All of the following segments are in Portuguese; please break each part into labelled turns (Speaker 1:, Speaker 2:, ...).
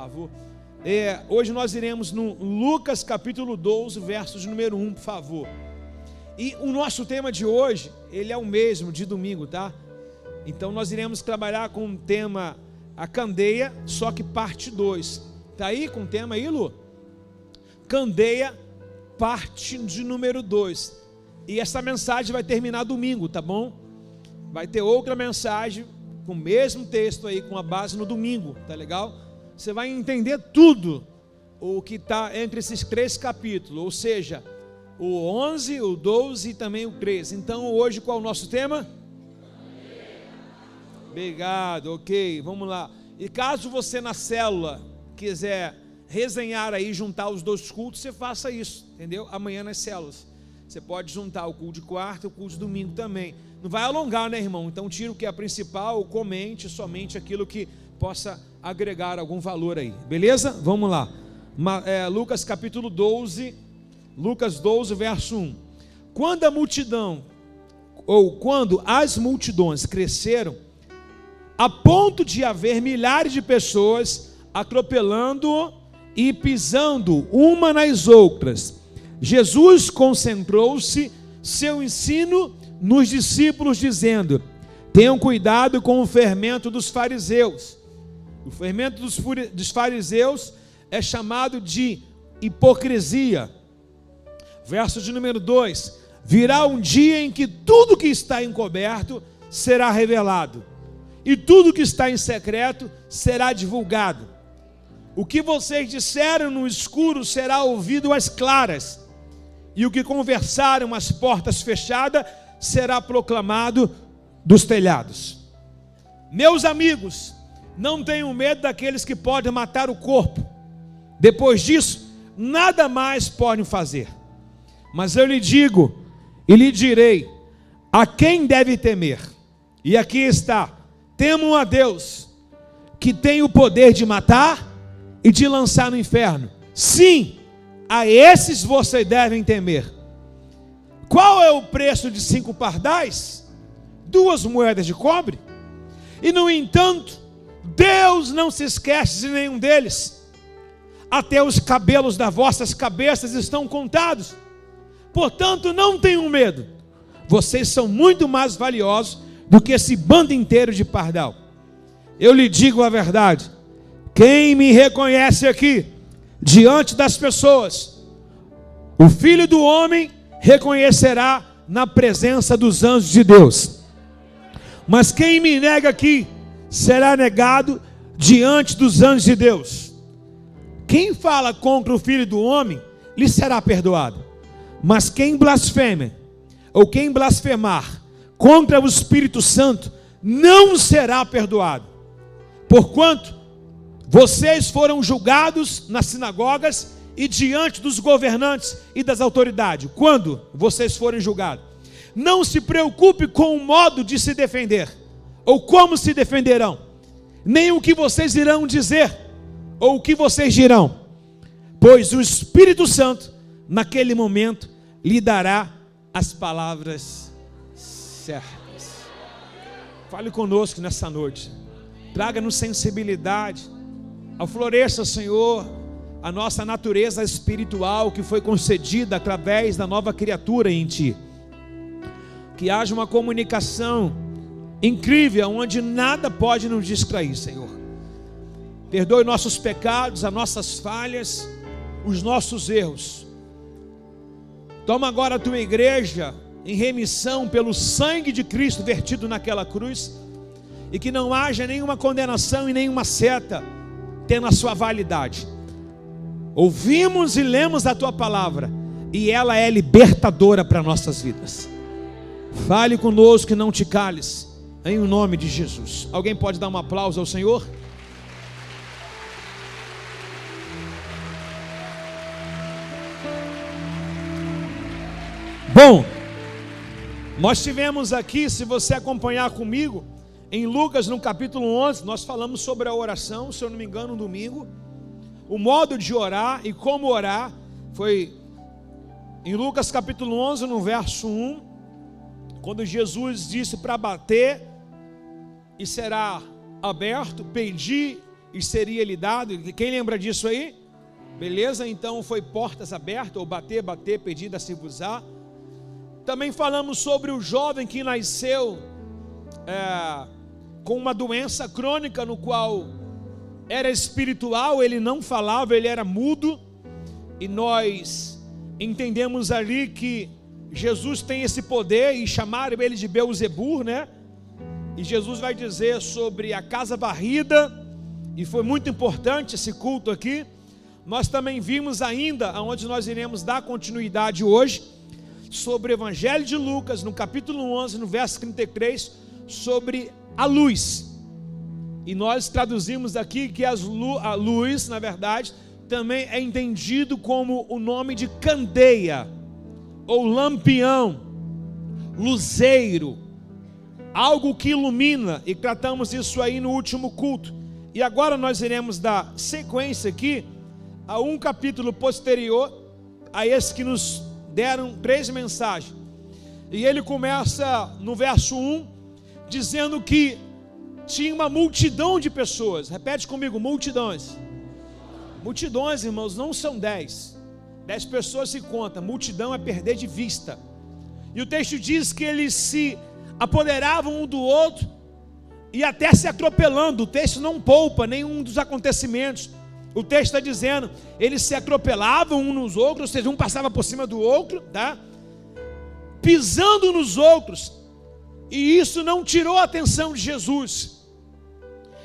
Speaker 1: favor. Hoje nós iremos no Lucas capítulo 12, versos número 1, por favor. E o nosso tema de hoje, ele é o mesmo de domingo, tá? Então nós iremos trabalhar com o tema A Candeia, só que parte 2. Tá aí com o tema aí, Lu? Candeia, parte de número 2. E essa mensagem vai terminar domingo, tá bom? Vai ter outra mensagem com o mesmo texto aí, com a base no domingo, tá legal? Você vai entender tudo o que está entre esses 3 capítulos, ou seja, o 11, o 12 e também o 13. Então hoje qual é o nosso tema? Obrigado, ok, vamos lá. E caso você na célula quiser resenhar aí, juntar os 2 cultos, você faça isso, entendeu? Amanhã nas células, você pode juntar o culto de quarta e o culto de domingo também. Não vai alongar, né, irmão? Então tira o que é principal, comente somente aquilo que possa agregar algum valor aí, beleza? Vamos lá, Lucas capítulo 12, Lucas 12, verso 1. Quando as multidões cresceram, a ponto de haver milhares de pessoas atropelando e pisando uma nas outras, Jesus concentrou-se seu ensino nos discípulos, dizendo: tenham cuidado com o fermento dos fariseus. O fermento dos fariseus é chamado de hipocrisia. Verso de número 2: virá um dia em que tudo que está encoberto será revelado, e tudo que está em secreto será divulgado. O que vocês disseram no escuro será ouvido às claras, e o que conversaram às portas fechadas será proclamado dos telhados. Meus amigos, não tenham medo daqueles que podem matar o corpo. Depois disso, nada mais podem fazer. Mas eu lhe digo e lhe direi a quem deve temer. E aqui está: temam a Deus, que tem o poder de matar e de lançar no inferno. Sim, a esses vocês devem temer. Qual é o preço de 5 pardais? 2 moedas de cobre? E no entanto, Deus não se esquece de nenhum deles. Até os cabelos das vossas cabeças estão contados. Portanto, não tenham medo. Vocês são muito mais valiosos do que esse bando inteiro de pardal. Eu lhe digo a verdade: quem me reconhece aqui diante das pessoas, o Filho do Homem reconhecerá na presença dos anjos de Deus. Mas quem me nega aqui será negado diante dos anjos de Deus. Quem fala contra o Filho do Homem lhe será perdoado, mas quem blasfema ou quem blasfemar contra o Espírito Santo não será perdoado. Porquanto vocês foram julgados nas sinagogas e diante dos governantes e das autoridades. Quando vocês forem julgados, não se preocupe com o modo de se defender, ou como se defenderão, nem o que vocês irão dizer, ou o que vocês dirão, pois o Espírito Santo, naquele momento, lhe dará as palavras certas. Fale conosco nessa noite, traga-nos sensibilidade, afloreça, Senhor, a nossa natureza espiritual que foi concedida através da nova criatura em Ti. Que haja uma comunicação incrível, onde nada pode nos distrair, Senhor. Perdoe nossos pecados, as nossas falhas, os nossos erros. Toma agora a Tua igreja em remissão pelo sangue de Cristo vertido naquela cruz, e que não haja nenhuma condenação e nenhuma seta tendo a sua validade. Ouvimos e lemos a Tua palavra, e ela é libertadora para nossas vidas. Fale conosco e não te cales, em nome de Jesus. Alguém pode dar um aplauso ao Senhor? Bom, nós tivemos aqui, se você acompanhar comigo, em Lucas no capítulo 11, nós falamos sobre a oração, se eu não me engano, no domingo. O modo de orar e como orar foi em Lucas capítulo 11, no verso 1, quando Jesus disse para bater e será aberto, pedir e seria-lhe dado. Quem lembra disso aí? Beleza? Então foi portas abertas, ou bater, pedir, dar-se-vos-á. Também falamos sobre o jovem que nasceu com uma doença crônica, no qual era espiritual, ele não falava, ele era mudo. E nós entendemos ali que Jesus tem esse poder, e chamaram ele de Beelzebul, né? E Jesus vai dizer sobre a casa varrida, e foi muito importante esse culto aqui. Nós também vimos ainda, aonde nós iremos dar continuidade hoje, sobre o Evangelho de Lucas, no capítulo 11, no verso 33, sobre a luz. E nós traduzimos aqui que a luz, na verdade, também é entendido como o nome de candeia, ou lampião, luzeiro, algo que ilumina, e tratamos isso aí no último culto. E agora nós iremos dar sequência aqui a um capítulo posterior a esse que nos deram 3 mensagens. E ele começa no verso 1, dizendo que tinha uma multidão de pessoas. Repete comigo: multidões. Multidões, irmãos, não são 10. 10 pessoas se conta, multidão é perder de vista. E o texto diz que eles se apoderavam um do outro e até se atropelando. O texto não poupa nenhum dos acontecimentos. O texto está dizendo, eles se atropelavam uns nos outros, ou seja, um passava por cima do outro, tá? Pisando nos outros. E isso não tirou a atenção de Jesus.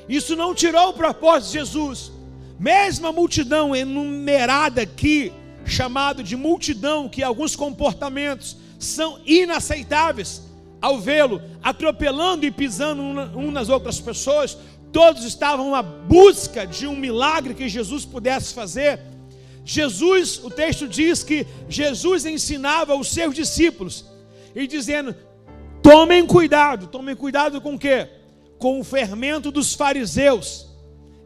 Speaker 1: Isso não tirou o propósito de Jesus. Mesmo a multidão enumerada aqui, chamado de multidão, que alguns comportamentos são inaceitáveis, ao vê-lo atropelando e pisando um nas outras pessoas, todos estavam à busca de um milagre que Jesus pudesse fazer. Jesus, o texto diz que Jesus ensinava os seus discípulos, e dizendo, tomem cuidado com o quê? Com o fermento dos fariseus.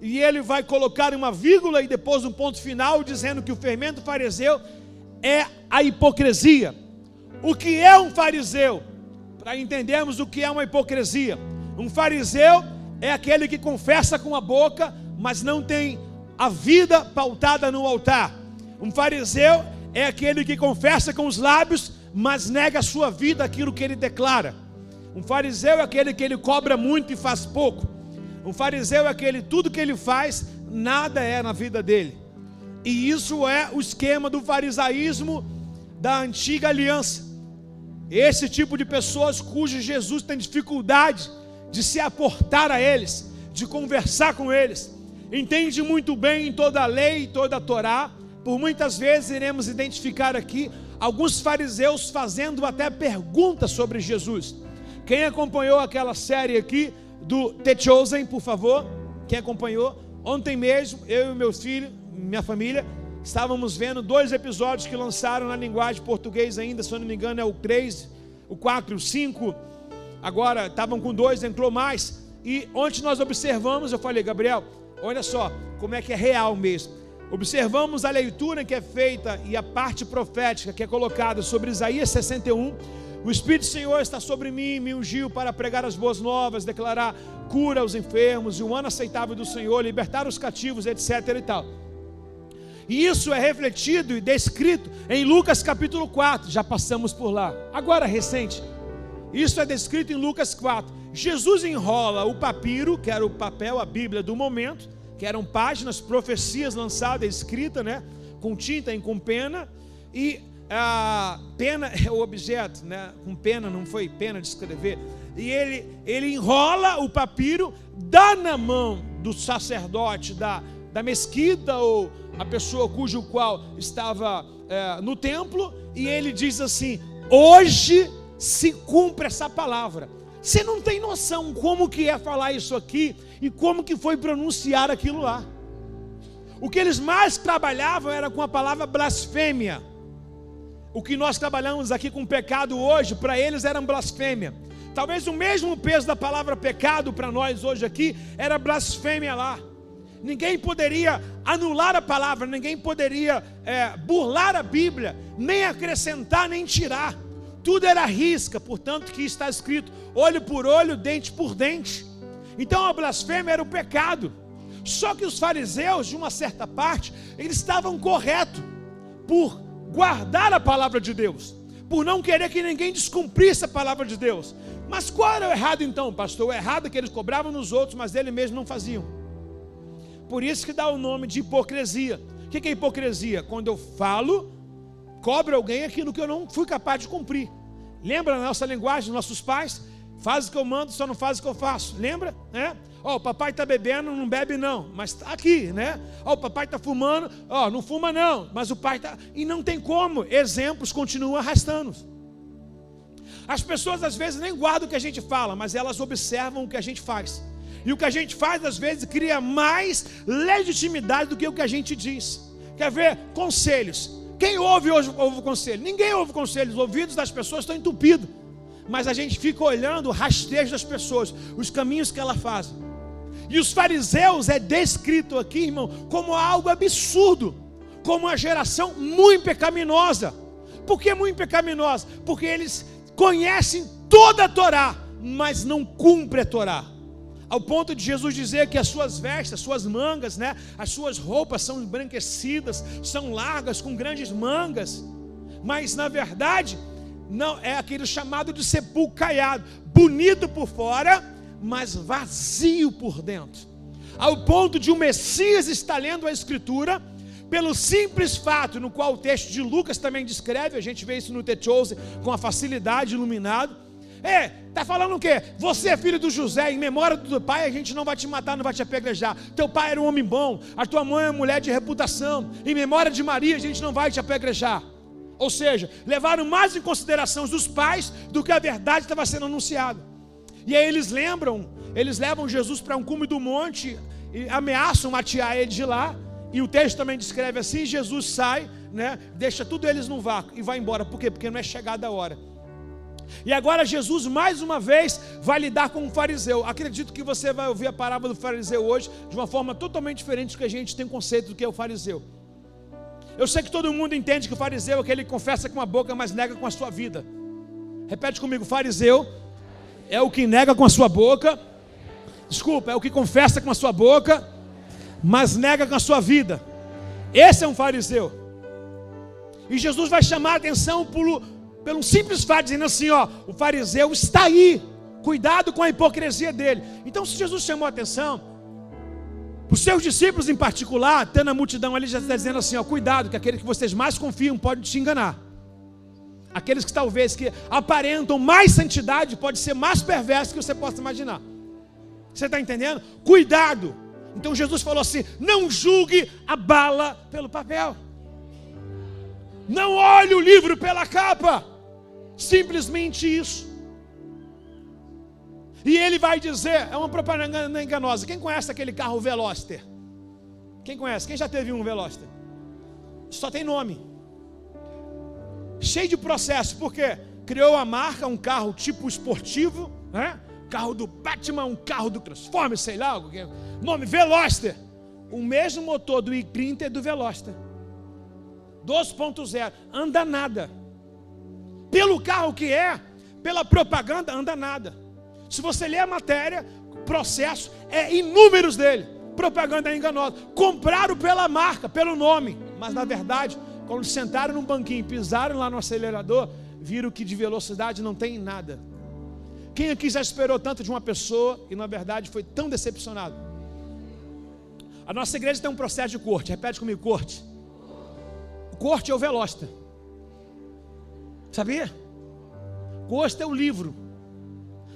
Speaker 1: E ele vai colocar uma vírgula e depois um ponto final, dizendo que o fermento fariseu é a hipocrisia. O que é um fariseu? Para entendermos o que é uma hipocrisia. Um fariseu é aquele que confessa com a boca, mas não tem a vida pautada no altar. Um fariseu é aquele que confessa com os lábios, mas nega a sua vida, aquilo que ele declara. Um fariseu é aquele que ele cobra muito e faz pouco. Um fariseu é aquele, tudo que ele faz, nada é na vida dele. E isso é o esquema do farisaísmo da antiga aliança. Esse tipo de pessoas cujo Jesus tem dificuldade de se aportar a eles, de conversar com eles. Entende muito bem em toda a lei e toda a Torá. Por muitas vezes iremos identificar aqui alguns fariseus fazendo até perguntas sobre Jesus. Quem acompanhou aquela série aqui do The Chosen, por favor? Quem acompanhou? Ontem mesmo, eu e meu filho, minha família, estávamos vendo 2 episódios que lançaram na linguagem portuguesa ainda, se eu não me engano é o 3, o 4 e o 5. Agora estavam com 2, entrou mais. E ontem nós observamos, eu falei, Gabriel, olha só como é que é real mesmo. Observamos a leitura que é feita e a parte profética que é colocada sobre Isaías 61. O Espírito do Senhor está sobre mim, me ungiu para pregar as boas novas, declarar cura aos enfermos, e o ano aceitável do Senhor, libertar os cativos, etc. e tal. E isso é refletido e descrito em Lucas capítulo 4, já passamos por lá. Agora recente, isso é descrito em Lucas 4. Jesus enrola o papiro, que era o papel, a Bíblia do momento, que eram páginas, profecias lançadas, escritas, né, com tinta e com pena, e a pena é o objeto, né, com pena, não foi pena de escrever, e ele enrola o papiro, dá na mão do sacerdote da mesquita, ou a pessoa cujo qual estava no templo, e ele diz assim, hoje se cumpre essa palavra. Você não tem noção como que é falar isso aqui e como que foi pronunciar aquilo lá. O que eles mais trabalhavam era com a palavra blasfêmia. O que nós trabalhamos aqui com pecado hoje, para eles era blasfêmia. Talvez o mesmo peso da palavra pecado para nós hoje aqui era blasfêmia lá. Ninguém poderia anular a palavra, ninguém poderia burlar a Bíblia, nem acrescentar, nem tirar. Tudo era risca, portanto que está escrito, olho por olho, dente por dente. Então a blasfêmia era o pecado. Só que os fariseus, de uma certa parte, eles estavam corretos por guardar a palavra de Deus, por não querer que ninguém descumprisse a palavra de Deus. Mas qual era o errado então, pastor? O errado é que eles cobravam nos outros, mas eles mesmos não faziam. Por isso que dá o nome de hipocrisia. O que é hipocrisia? Quando eu falo, cobro alguém aquilo que eu não fui capaz de cumprir. Lembra na nossa linguagem, dos nossos pais? Faz o que eu mando, só não faz o que eu faço. Lembra? O papai está bebendo, não bebe não, mas está aqui, né? O papai está fumando, não fuma não, mas o pai está... E não tem como, exemplos continuam arrastando. As pessoas às vezes nem guardam o que a gente fala, mas elas observam o que a gente faz. E o que a gente faz às vezes cria mais legitimidade do que o que a gente diz. Quer ver? Conselhos. Quem ouve hoje ouve conselho? Ninguém ouve conselhos, os ouvidos das pessoas estão entupidos. Mas a gente fica olhando o rastejo das pessoas, os caminhos que elas fazem. E os fariseus é descrito aqui, irmão, como algo absurdo, como uma geração muito pecaminosa. Por que muito pecaminosa? Porque eles conhecem toda a Torá, mas não cumprem a Torá. Ao ponto de Jesus dizer que as suas vestes, as suas mangas, né, as suas roupas são embranquecidas, são largas, com grandes mangas. Mas na verdade, não é aquele chamado de sepulcro caiado, bonito por fora, mas vazio por dentro. Ao ponto de o Messias estar lendo a Escritura, pelo simples fato, no qual o texto de Lucas também descreve, a gente vê isso no The Chosen com a facilidade, iluminado. Está falando o quê? Você é filho do José, em memória do teu pai, a gente não vai te matar, não vai te apedrejar. Teu pai era um homem bom, a tua mãe é uma mulher de reputação, em memória de Maria, a gente não vai te apedrejar. Ou seja, levaram mais em consideração os pais do que a verdade estava sendo anunciada. E aí eles levam Jesus para um cume do monte e ameaçam matear ele de lá. E o texto também descreve assim: Jesus sai, né, deixa tudo eles no vácuo e vai embora. Por quê? Porque não é chegada a hora. E agora Jesus mais uma vez vai lidar com um fariseu. Acredito que você vai ouvir a parábola do fariseu hoje de uma forma totalmente diferente do que a gente tem conceito do que é o fariseu. Eu sei que todo mundo entende que o fariseu é aquele que confessa com a boca, mas nega com a sua vida. Repete comigo: fariseu é o que nega com a sua boca. Desculpa, é o que confessa com a sua boca, mas nega com a sua vida. Esse é um fariseu. E Jesus vai chamar a atenção pelo simples fato, dizendo assim: o fariseu está aí, cuidado com a hipocrisia dele. Então, se Jesus chamou a atenção, os seus discípulos em particular, tendo a multidão ali, já está dizendo assim: cuidado, que aquele que vocês mais confiam pode te enganar. Aqueles que talvez que aparentam mais santidade, pode ser mais perverso que você possa imaginar. Você está entendendo? Cuidado. Então Jesus falou assim: não julgue a bala pelo papel, não olhe o livro pela capa. Simplesmente isso. E ele vai dizer, é uma propaganda enganosa. Quem conhece aquele carro Veloster? Quem conhece? Quem já teve um Veloster? Só tem nome. Cheio de processo, porque criou a marca, um carro tipo esportivo, né? Carro do Batman, um carro do Transformers, sei lá, nome Veloster. O mesmo motor do i30 do Veloster 2.0, anda nada. Pelo carro que é, pela propaganda, anda nada. Se você ler a matéria, o processo é inúmeros dele. Propaganda é enganosa. Compraram pela marca, pelo nome, mas na verdade, quando sentaram num banquinho, pisaram lá no acelerador, viram que de velocidade não tem nada. Quem aqui já esperou tanto de uma pessoa e na verdade foi tão decepcionado? A nossa igreja tem um processo de corte. Repete comigo: corte. O corte é o Veloster. Sabia? Corte é o livro.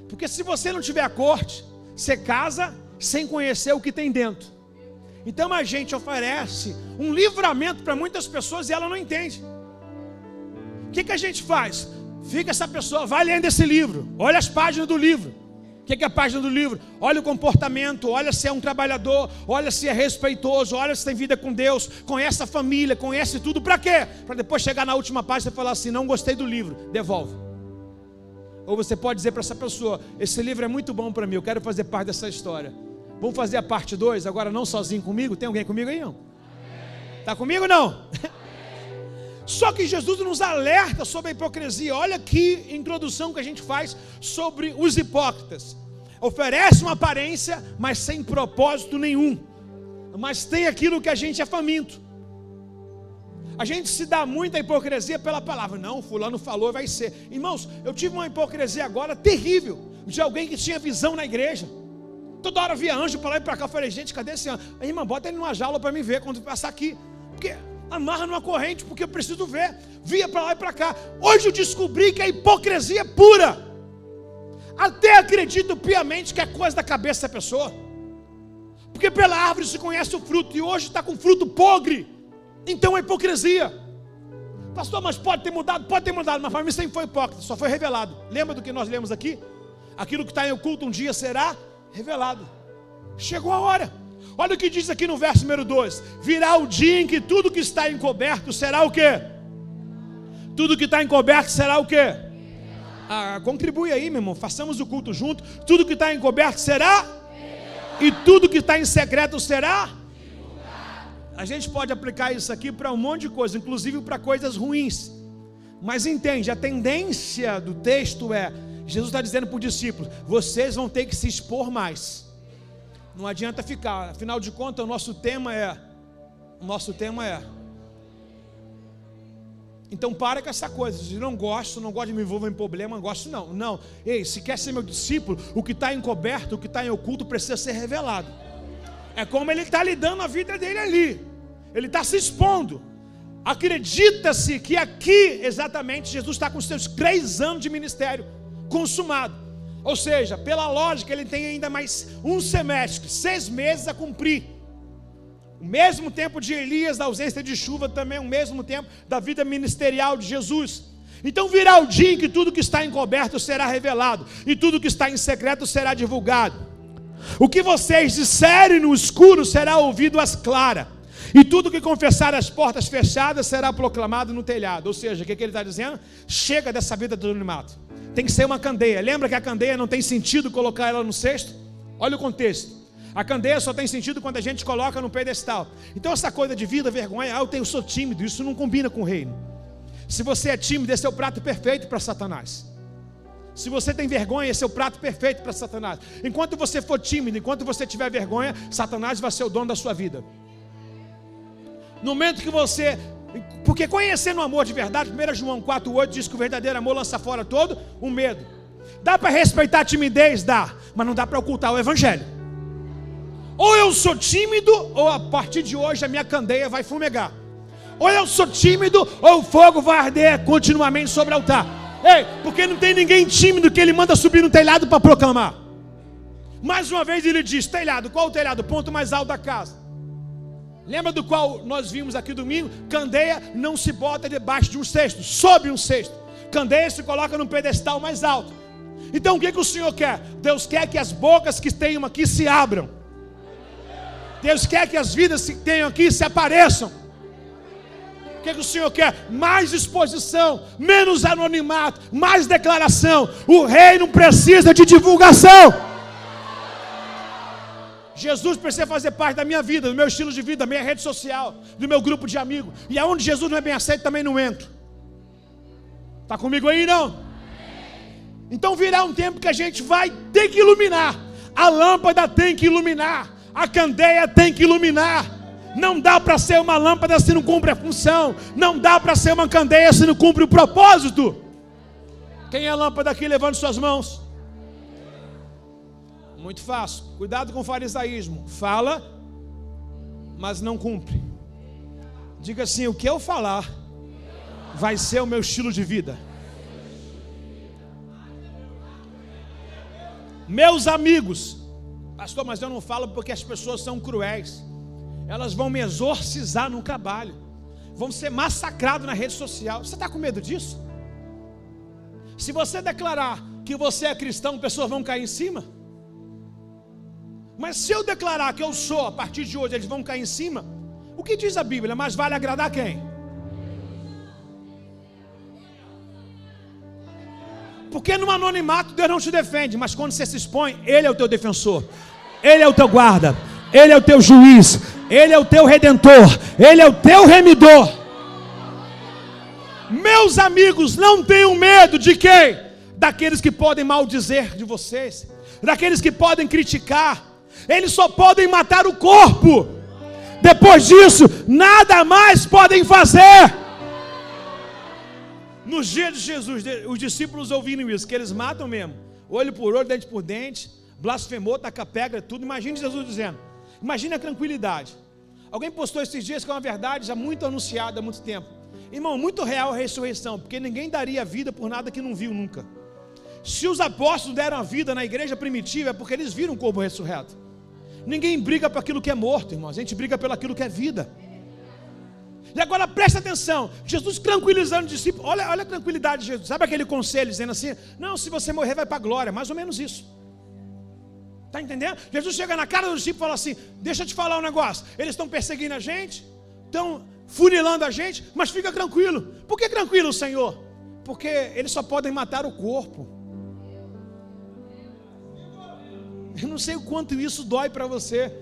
Speaker 1: Porque se você não tiver a corte, você casa sem conhecer o que tem dentro. Então a gente oferece um livramento para muitas pessoas e ela não entende. O que a gente faz? Fica essa pessoa, vai lendo esse livro, olha as páginas do livro. O que é a página do livro? Olha o comportamento, olha se é um trabalhador, olha se é respeitoso, olha se tem vida com Deus, conhece a família, conhece tudo. Para quê? Para depois chegar na última página e falar assim: não gostei do livro, devolve. Ou você pode dizer para essa pessoa: esse livro é muito bom para mim, eu quero fazer parte dessa história. Vamos fazer a parte 2, agora não sozinho comigo? Tem alguém comigo aí não? Está comigo ou não? Só que Jesus nos alerta sobre a hipocrisia. Olha aqui a introdução que a gente faz sobre os hipócritas. Oferece uma aparência, mas sem propósito nenhum. mas tem aquilo que a gente é faminto. A gente se dá muita hipocrisia pela palavra. Não, fulano falou, vai ser. Irmãos, eu tive uma hipocrisia agora terrível, de alguém que tinha visão na igreja. Toda hora via anjo para lá e para cá. Eu falei, gente, cadê esse anjo? Aí, irmã, bota ele numa jaula para mim ver quando passar aqui. Porque amarra numa corrente, porque eu preciso ver. Via para lá e para cá. Hoje eu descobri que a hipocrisia é pura. Até acredito piamente que é coisa da cabeça da pessoa. Porque pela árvore se conhece o fruto. E hoje está com fruto podre. Então é hipocrisia. Pastor, mas pode ter mudado? Pode ter mudado. Mas para mim sempre foi hipócrita. Só foi revelado. Lembra do que nós lemos aqui? Aquilo que está em oculto um dia será revelado. Chegou a hora. Olha o que diz aqui no verso número 2. Virá o dia em que tudo que está encoberto será o quê? Tudo que está encoberto será o quê? Contribui aí, meu irmão. Façamos o culto junto. Tudo que está encoberto será? E tudo que está em secreto será? A gente pode aplicar isso aqui para um monte de coisa, inclusive para coisas ruins. Mas entende, a tendência do texto é, Jesus está dizendo para os discípulos, vocês vão ter que se expor mais. Não adianta ficar, afinal de contas o nosso tema é. Então para com essa coisa, de não gosto de me envolver em problema, não gosto não. Não, ei, se quer ser meu discípulo, o que está encoberto, o que está em oculto precisa ser revelado. É como ele está lidando a vida dele ali. Ele está se expondo. Acredita-se que aqui, exatamente, Jesus está com os seus 3 anos de ministério consumado. Ou seja, pela lógica, ele tem ainda mais um semestre, 6 meses a cumprir. O mesmo tempo de Elias, da ausência de chuva, também o mesmo tempo da vida ministerial de Jesus. Então virá o dia em que tudo que está encoberto será revelado, e tudo que está em secreto será divulgado. O que vocês disserem no escuro será ouvido às claras, e tudo que confessar às portas fechadas será proclamado no telhado. Ou seja, o que ele está dizendo? Chega dessa vida do anonimato. Tem que ser uma candeia. Lembra que a candeia não tem sentido colocar ela no cesto? Olha o contexto. A candeia só tem sentido quando a gente coloca no pedestal. Então essa coisa de vida, vergonha, eu sou tímido, isso não combina com o reino. Se você é tímido, esse é o prato perfeito para Satanás. Se você tem vergonha, esse é o prato perfeito para Satanás. Enquanto você for tímido, enquanto você tiver vergonha, Satanás vai ser o dono da sua vida. No momento que você... Porque conhecendo o amor de verdade, 1 João 4,8 diz que o verdadeiro amor lança fora todo o medo. Dá para respeitar a timidez? Dá. Mas não dá para ocultar o evangelho. Ou eu sou tímido, ou a partir de hoje a minha candeia vai fumegar. Ou eu sou tímido, ou o fogo vai arder continuamente sobre o altar. Ei, porque não tem ninguém tímido que ele manda subir no telhado para proclamar. Mais uma vez ele diz, telhado, qual o telhado? O ponto mais alto da casa. Lembra do qual nós vimos aqui domingo? Candeia não se bota debaixo de um cesto, sob um cesto. Candeia se coloca num pedestal mais alto. Então o que o Senhor quer? Deus quer que as bocas que tenham aqui se abram. Deus quer que as vidas que tenham aqui se apareçam. O que o Senhor quer? Mais exposição, menos anonimato, mais declaração. O reino precisa de divulgação. Jesus precisa fazer parte da minha vida, do meu estilo de vida, da minha rede social, do meu grupo de amigos. E aonde Jesus não é bem aceito, também não entro. Está comigo aí, não? Então virá um tempo que a gente vai ter que iluminar. A lâmpada tem que iluminar. A candeia tem que iluminar. Não dá para ser uma lâmpada se não cumpre a função. Não dá para ser uma candeia se não cumpre o propósito. Quem é a lâmpada aqui? Levante suas mãos. Muito fácil. Cuidado com o farisaísmo. Fala, mas não cumpre. Diga assim, o que eu falar vai ser o meu estilo de vida. Meus amigos, pastor, mas eu não falo porque as pessoas são cruéis. Elas vão me exorcizar no trabalho, vão ser massacrados na rede social. Você está com medo disso? Se você declarar que você é cristão, pessoas vão cair em cima. Mas se eu declarar que eu sou, a partir de hoje eles vão cair em cima. O que diz a Bíblia? Mas vale agradar quem? Porque no anonimato Deus não te defende, mas quando você se expõe, Ele é o teu defensor, Ele é o teu guarda, Ele é o teu juiz, Ele é o teu redentor, Ele é o teu remidor. Meus amigos, não tenham medo de quem? Daqueles que podem maldizer de vocês, daqueles que podem criticar. Eles só podem matar o corpo, Depois disso, nada mais podem fazer. Nos dias de Jesus, os discípulos ouviram isso, que eles matam mesmo, olho por olho, dente por dente, blasfemou, taca pedra, tudo. Imagine Jesus dizendo, imagine a tranquilidade. Alguém postou esses dias que é uma verdade já muito anunciada há muito tempo. Irmão, muito real a ressurreição, porque ninguém daria vida por nada que não viu nunca. Se os apóstolos deram a vida na igreja primitiva, é porque eles viram o corpo ressurreto. Ninguém briga por aquilo que é morto, irmão, a gente briga pelo aquilo que é vida. E agora presta atenção, Jesus tranquilizando os discípulos, olha a tranquilidade de Jesus, sabe aquele conselho dizendo assim, não, se você morrer vai para a glória, mais ou menos isso. Está entendendo? Jesus chega na cara dos discípulos e fala assim, deixa eu te falar um negócio, eles estão perseguindo a gente, estão funilando a gente, mas fica tranquilo. Por que tranquilo, Senhor? Porque eles só podem matar o corpo. Eu não sei o quanto isso dói para você.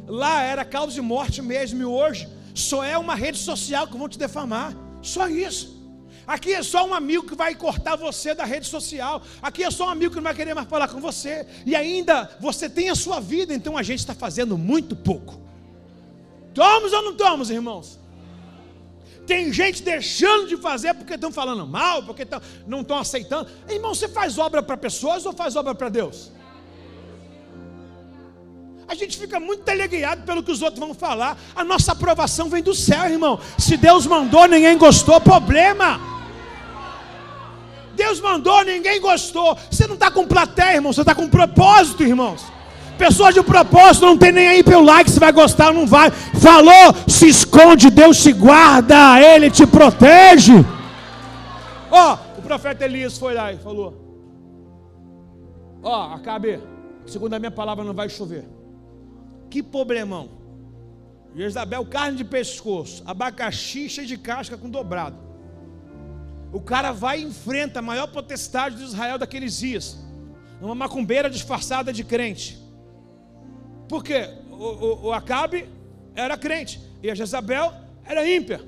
Speaker 1: Lá era causa de morte mesmo, e hoje só é uma rede social que vão te defamar. Só isso. Aqui é só um amigo que vai cortar você da rede social. Aqui é só um amigo que não vai querer mais falar com você. E ainda você tem a sua vida, então a gente está fazendo muito pouco. Estamos ou não estamos, irmãos? Tem gente deixando de fazer porque estão falando mal, porque não estão aceitando. Irmão, você faz obra para pessoas ou faz obra para Deus? A gente fica muito teleguiado pelo que os outros vão falar. A nossa aprovação vem do céu, irmão. Se Deus mandou, ninguém gostou, problema. Deus mandou, ninguém gostou. Você não está com plateia, irmão, você está com propósito, irmãos. Pessoas de propósito não tem nem aí pelo like se vai gostar ou não vai. Falou, se esconde, Deus te guarda, Ele te protege. O profeta Elias foi lá e falou, Acabe, segundo a minha palavra não vai chover. Que problemão. Jezabel, carne de pescoço, abacaxi cheio de casca com dobrado. O cara vai e enfrenta a maior potestade de Israel daqueles dias, uma macumbeira disfarçada de crente. Por quê? O Acabe era crente e a Jezabel era ímpia.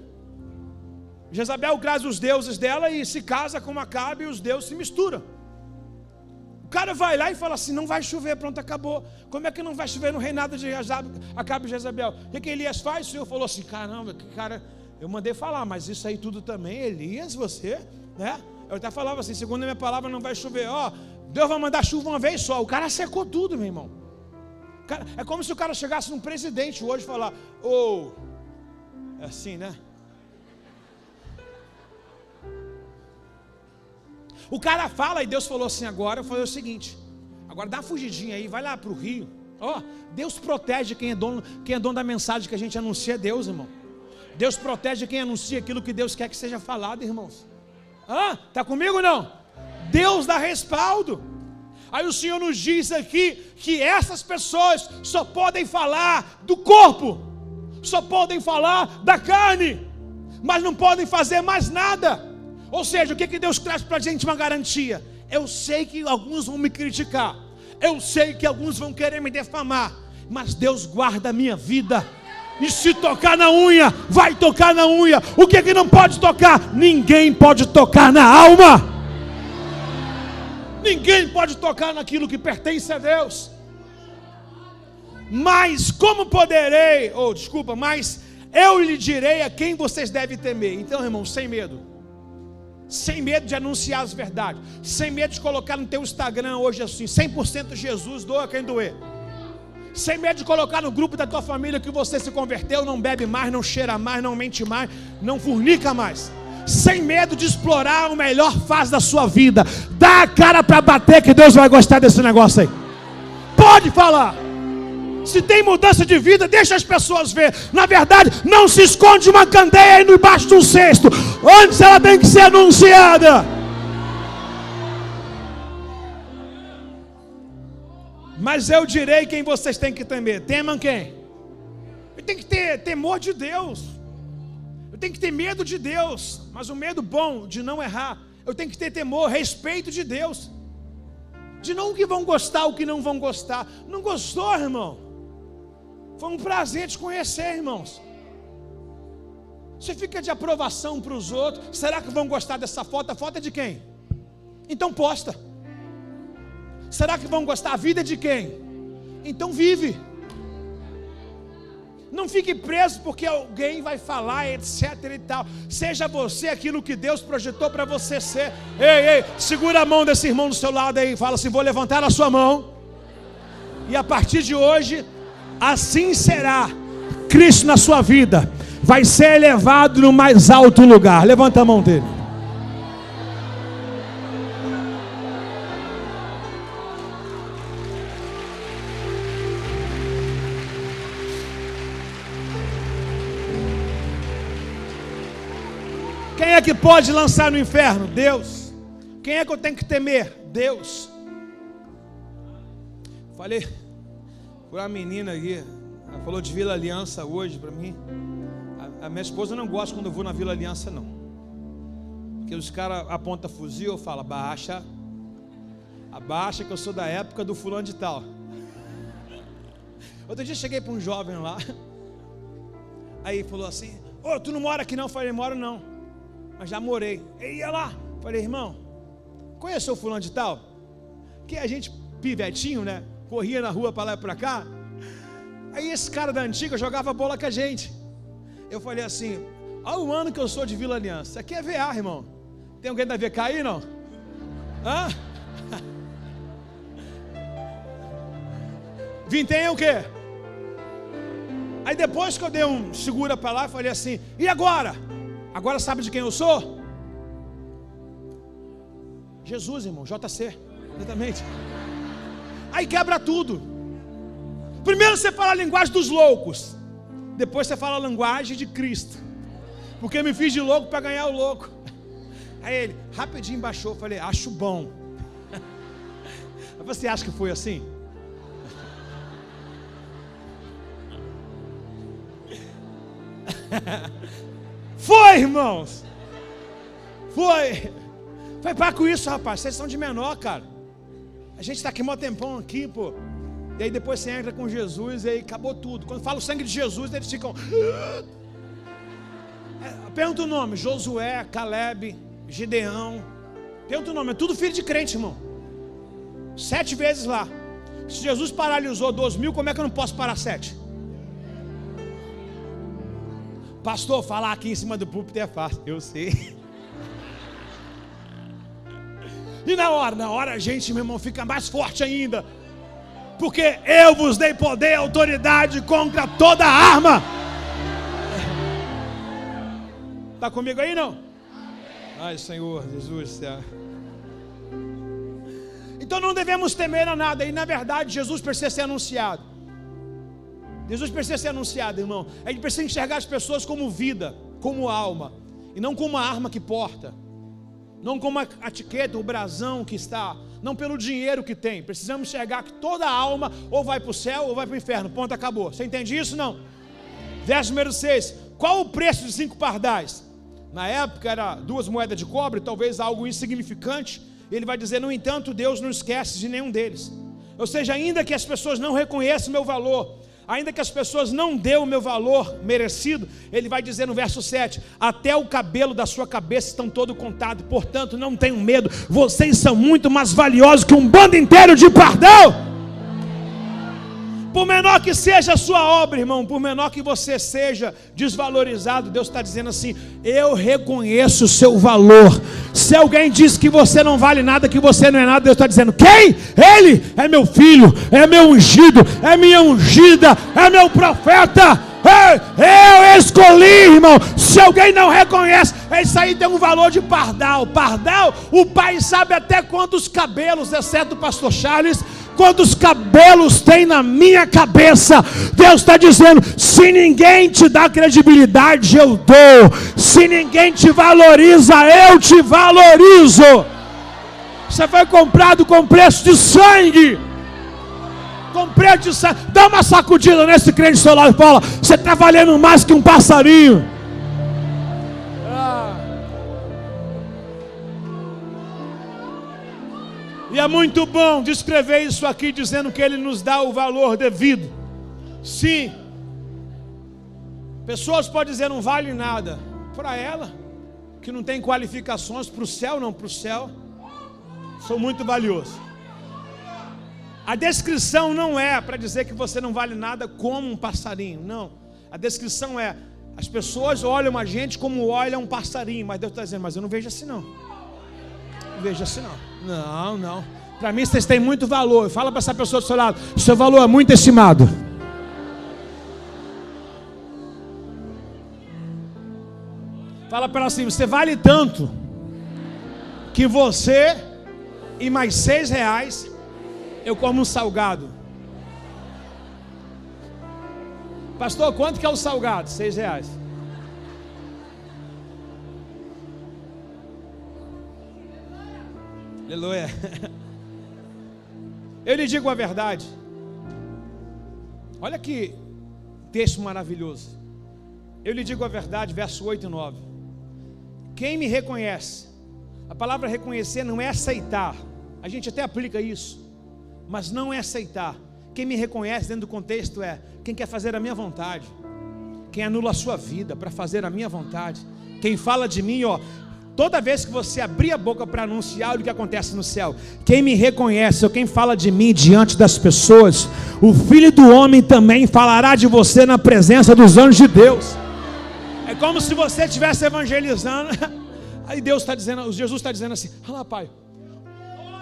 Speaker 1: Jezabel traz os deuses dela e se casa com Acabe e os deuses se misturam. O cara vai lá e fala assim, não vai chover, pronto, acabou. Como é que não vai chover no reinado de Acabe e Jezabel? O que Elias faz? O Senhor falou assim, caramba, cara, eu mandei falar, mas isso aí tudo também, Elias, você, né? Eu até falava assim, segundo a minha palavra não vai chover, Deus vai mandar chuva uma vez só. O cara secou tudo, meu irmão. Cara, é como se o cara chegasse num presidente hoje e falar, é assim, né? O cara fala e Deus falou assim, agora eu falei o seguinte, agora dá uma fugidinha aí, vai lá para o Rio. Deus protege quem é dono da mensagem que a gente anuncia, é Deus, irmão. Deus protege quem anuncia aquilo que Deus quer que seja falado, irmãos. Está comigo ou não? Deus dá respaldo. Aí o Senhor nos diz aqui que essas pessoas só podem falar do corpo, só podem falar da carne, mas não podem fazer mais nada. Ou seja, o que Deus traz para a gente? Uma garantia. Eu sei que alguns vão me criticar, eu sei que alguns vão querer me defamar, mas Deus guarda a minha vida. E se tocar na unha, vai tocar na unha. O que não pode tocar? Ninguém pode tocar na alma. Ninguém pode tocar naquilo que pertence a Deus. Mas como poderei, mas eu lhe direi a quem vocês devem temer. Então, irmãos, sem medo. Sem medo de anunciar as verdades. Sem medo de colocar no teu Instagram hoje assim, 100% Jesus, doa quem doer. Sem medo de colocar no grupo da tua família que você se converteu, não bebe mais, não cheira mais, não mente mais, não fornica mais. Sem medo de explorar a melhor fase da sua vida. Dá a cara para bater que Deus vai gostar desse negócio aí. Pode falar. Se tem mudança de vida, deixa as pessoas ver. Na verdade, não se esconde uma candeia aí embaixo de um cesto. Antes ela tem que ser anunciada. Mas eu direi quem vocês têm que temer. Temam quem? Eu tenho que ter temor de Deus. Eu tenho que ter medo de Deus. Mas o medo bom de não errar. Eu tenho que ter temor, respeito de Deus. De não o que vão gostar, o que não vão gostar. Não gostou, irmão? Foi um prazer te conhecer, irmãos. Você fica de aprovação para os outros. Será que vão gostar dessa foto? A foto é de quem? Então posta. Será que vão gostar? A vida é de quem? Então vive. Não fique preso porque alguém vai falar, etc e tal. Seja você aquilo que Deus projetou para você ser. Ei, segura a mão desse irmão do seu lado aí e fala assim: vou levantar a sua mão. E a partir de hoje, assim será. Cristo na sua vida vai ser elevado no mais alto lugar. Levanta a mão dele. Quem é que pode lançar no inferno? Deus. Quem é que eu tenho que temer? Deus. Falei por uma menina aqui, ela falou de Vila Aliança hoje para mim. A minha esposa não gosta quando eu vou na Vila Aliança, não. Porque os caras apontam fuzil, eu falo: abaixa que eu sou da época do fulano de tal. Outro dia cheguei para um jovem lá, aí falou assim: ô, tu não mora aqui não? Eu falei: moro não, mas já morei. E ia lá, falei: irmão, conheceu o fulano de tal? Que a gente, pivetinho, né, corria na rua para lá e para cá. Aí esse cara da antiga jogava bola com a gente. Eu falei assim: olha o ano que eu sou de Vila Aliança. Isso aqui é VA, irmão. Tem alguém da VK aí, não? Hã? Vintém é o quê? Aí depois que eu dei um segura para lá, eu falei assim: e agora? Agora sabe de quem eu sou? Jesus, irmão, JC. Exatamente. Aí quebra tudo. Primeiro você fala a linguagem dos loucos, depois você fala a linguagem de Cristo. Porque eu me fiz de louco para ganhar o louco. Aí ele rapidinho baixou. Falei: acho bom. Você acha que foi assim? Foi, irmãos. Foi para com isso, rapaz. Vocês são de menor, cara. A gente está aqui mó tempão aqui, pô. E aí depois você entra com Jesus e aí acabou tudo. Quando fala o sangue de Jesus, eles ficam... Pergunta o nome: Josué, Caleb, Gideão. Pergunta o nome, é tudo filho de crente, irmão. 7 vezes lá. Se Jesus paralisou 2.000, como é que eu não posso parar 7? Pastor, falar aqui em cima do púlpito é fácil, eu sei. E na hora a gente, meu irmão, fica mais forte ainda. Porque eu vos dei poder e autoridade contra toda arma. Está comigo aí, não? Ai, Senhor, Jesus céu. Então não devemos temer a nada. E na verdade Jesus precisa ser anunciado. Jesus precisa ser anunciado, irmão. A gente precisa enxergar as pessoas como vida, como alma, e não como uma arma que porta, não como a etiqueta, o brasão que está, não pelo dinheiro que tem. Precisamos enxergar que toda alma ou vai para o céu ou vai para o inferno. Ponto, acabou. Você entende isso? Não? Verso número 6. Qual o preço de 5 pardais? Na época era 2 moedas de cobre, talvez algo insignificante. Ele vai dizer: no entanto, Deus não esquece de nenhum deles. Ou seja, ainda que as pessoas não reconheçam o meu valor, ainda que as pessoas não dêem o meu valor merecido, ele vai dizer no verso 7: até o cabelo da sua cabeça estão todo contado, portanto não tenham medo, vocês são muito mais valiosos que um bando inteiro de pardal. Por menor que seja a sua obra, irmão, por menor que você seja desvalorizado, Deus está dizendo assim: eu reconheço o seu valor. Se alguém diz que você não vale nada, que você não é nada, Deus está dizendo: quem? Ele é meu filho, é meu ungido, é minha ungida, é meu profeta. Eu escolhi, irmão. Se alguém não reconhece, isso aí tem um valor de pardal. Pardal, o pai sabe até quantos cabelos, exceto o pastor Charles, quantos cabelos tem na minha cabeça. Deus está dizendo: se ninguém te dá credibilidade, eu dou. Se ninguém te valoriza, eu te valorizo. Você foi comprado com preço de sangue. Com preço de sangue. Dá uma sacudida nesse crente do seu lado e fala: você está valendo mais que um passarinho. E é muito bom descrever isso aqui, dizendo que Ele nos dá o valor devido. Sim. Pessoas podem dizer: não vale nada. Para ela, que não tem qualificações para o céu, não. Para o céu, sou muito valioso. A descrição não é para dizer que você não vale nada como um passarinho. Não. A descrição é: as pessoas olham a gente como olham um passarinho, mas Deus está dizendo, mas eu não vejo assim não. Não vejo assim não. Não. Para mim vocês têm muito valor. Fala para essa pessoa do seu lado: seu valor é muito estimado. Fala para ela assim: você vale tanto que você e mais R$6 eu como um salgado. Pastor, quanto que é o salgado? R$6. Aleluia. Eu lhe digo a verdade. Olha que texto maravilhoso. Eu lhe digo a verdade, verso 8 e 9. Quem me reconhece, a palavra reconhecer não é aceitar. A gente até aplica isso, mas não é aceitar. Quem me reconhece dentro do contexto é quem quer fazer a minha vontade, quem anula a sua vida para fazer a minha vontade, quem fala de mim, toda vez que você abrir a boca para anunciar o que acontece no céu, quem me reconhece ou quem fala de mim diante das pessoas, o Filho do Homem também falará de você na presença dos anjos de Deus. É como se você estivesse evangelizando, aí Deus está dizendo, Jesus está dizendo assim: olha lá, Pai,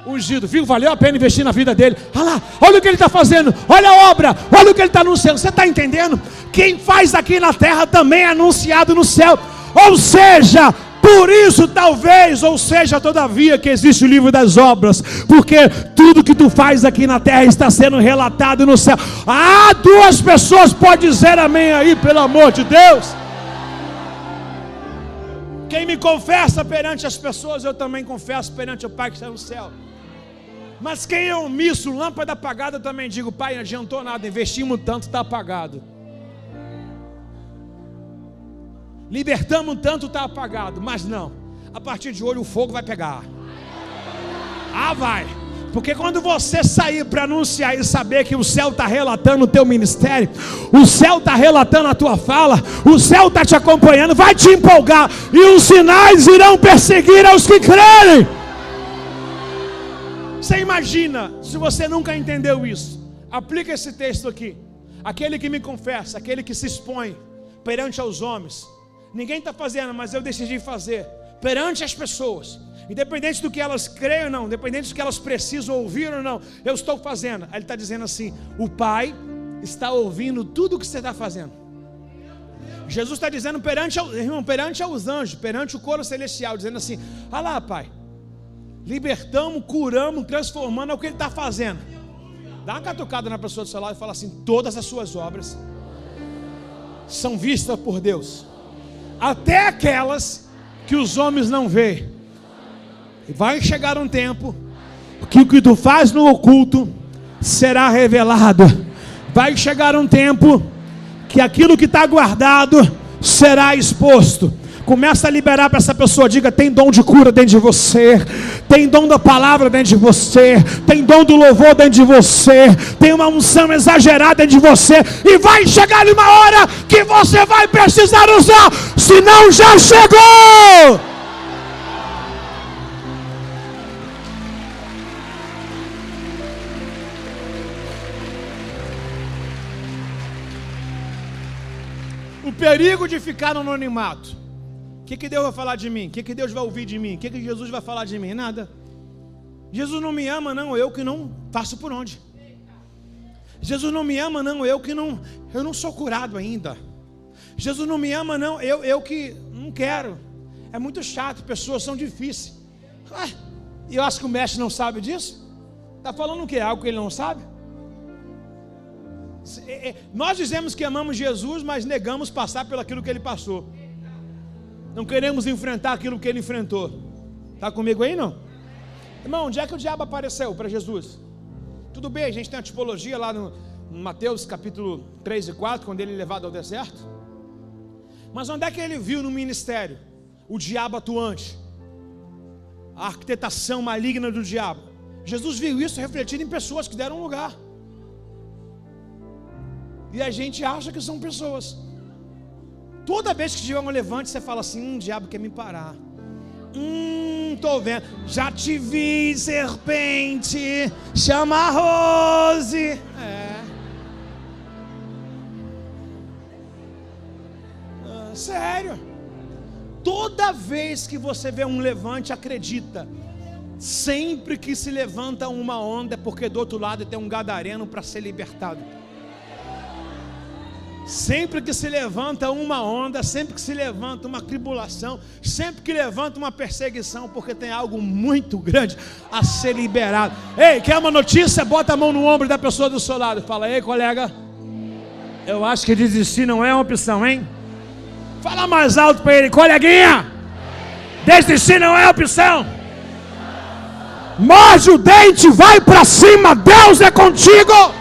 Speaker 1: ungido, viu? Valeu a pena investir na vida dele. Olha lá, olha o que ele está fazendo, olha a obra, olha o que ele está anunciando. Você está entendendo? Quem faz aqui na terra também é anunciado no céu. Ou seja, por isso talvez, ou seja, todavia, que existe o livro das obras, porque tudo que tu faz aqui na terra está sendo relatado no céu. Ah, 2 pessoas podem dizer amém aí, pelo amor de Deus. Quem me confessa perante as pessoas, eu também confesso perante o Pai que está no céu. Mas quem é omisso, lâmpada apagada, eu também digo: Pai, não adiantou nada, investimos tanto, está apagado. Libertamos tanto, está apagado. Mas não, a partir de hoje o fogo vai pegar. Vai. Porque quando você sair para anunciar e saber que o céu está relatando o teu ministério, o céu está relatando a tua fala, o céu está te acompanhando, vai te empolgar, e os sinais irão perseguir aos que crerem. Você imagina, se você nunca entendeu isso, aplica esse texto aqui: aquele que me confessa, aquele que se expõe perante aos homens, ninguém está fazendo, mas eu decidi fazer perante as pessoas, independente do que elas creem ou não, independente do que elas precisam ouvir ou não, eu estou fazendo. Aí ele está dizendo assim: o Pai está ouvindo tudo o que você está fazendo. Jesus está dizendo perante aos anjos, perante o coro celestial, dizendo assim: olha lá, Pai, libertamos, curamos, transformando, é o que Ele está fazendo. Dá uma catucada na pessoa do seu lado e fala assim: todas as suas obras são vistas por Deus, até aquelas que os homens não veem. Vai chegar um tempo que o que tu faz no oculto será revelado. Vai chegar um tempo que aquilo que está guardado será exposto. Começa a liberar para essa pessoa. Diga: tem dom de cura dentro de você, tem dom da palavra dentro de você, tem dom do louvor dentro de você, tem uma unção exagerada dentro de você, e vai chegar uma hora que você vai precisar usar, senão já chegou. O perigo de ficar no anonimato. O que Deus vai falar de mim? O que Deus vai ouvir de mim? O que Jesus vai falar de mim? Nada. Jesus não me ama, não, eu que não faço por onde. Jesus não me ama, não, eu não sou curado ainda. Jesus não me ama, não, eu que não quero. É muito chato, pessoas são difíceis. E eu acho que o mestre não sabe disso. Está falando o quê? Algo que ele não sabe? Nós dizemos que amamos Jesus, mas negamos passar pelo aquilo que ele passou. Não queremos enfrentar aquilo que ele enfrentou. Está comigo aí, não? Irmão, onde é que o diabo apareceu para Jesus? Tudo bem, a gente tem a tipologia lá no Mateus capítulo 3 e 4, quando ele é levado ao deserto. Mas onde é que ele viu no ministério o diabo atuante? A arquitetação maligna do diabo. Jesus viu isso refletido em pessoas que deram lugar. E a gente acha que são pessoas. Toda vez que tiver um levante, você fala assim: o diabo quer me parar. Tô vendo. Já te vi, serpente. Chama a Rose. sério. Toda vez que você vê um levante, acredita. Sempre que se levanta uma onda é porque do outro lado tem um gadareno para ser libertado. Sempre que se levanta uma onda, sempre que se levanta uma tribulação, sempre que levanta uma perseguição, porque tem algo muito grande a ser liberado. Ei, quer uma notícia? Bota a mão no ombro da pessoa do seu lado. Fala, ei, colega, eu acho que desistir não é uma opção, hein? Fala mais alto para ele, coleguinha, desistir não é opção. Morde o dente, vai para cima, Deus é contigo.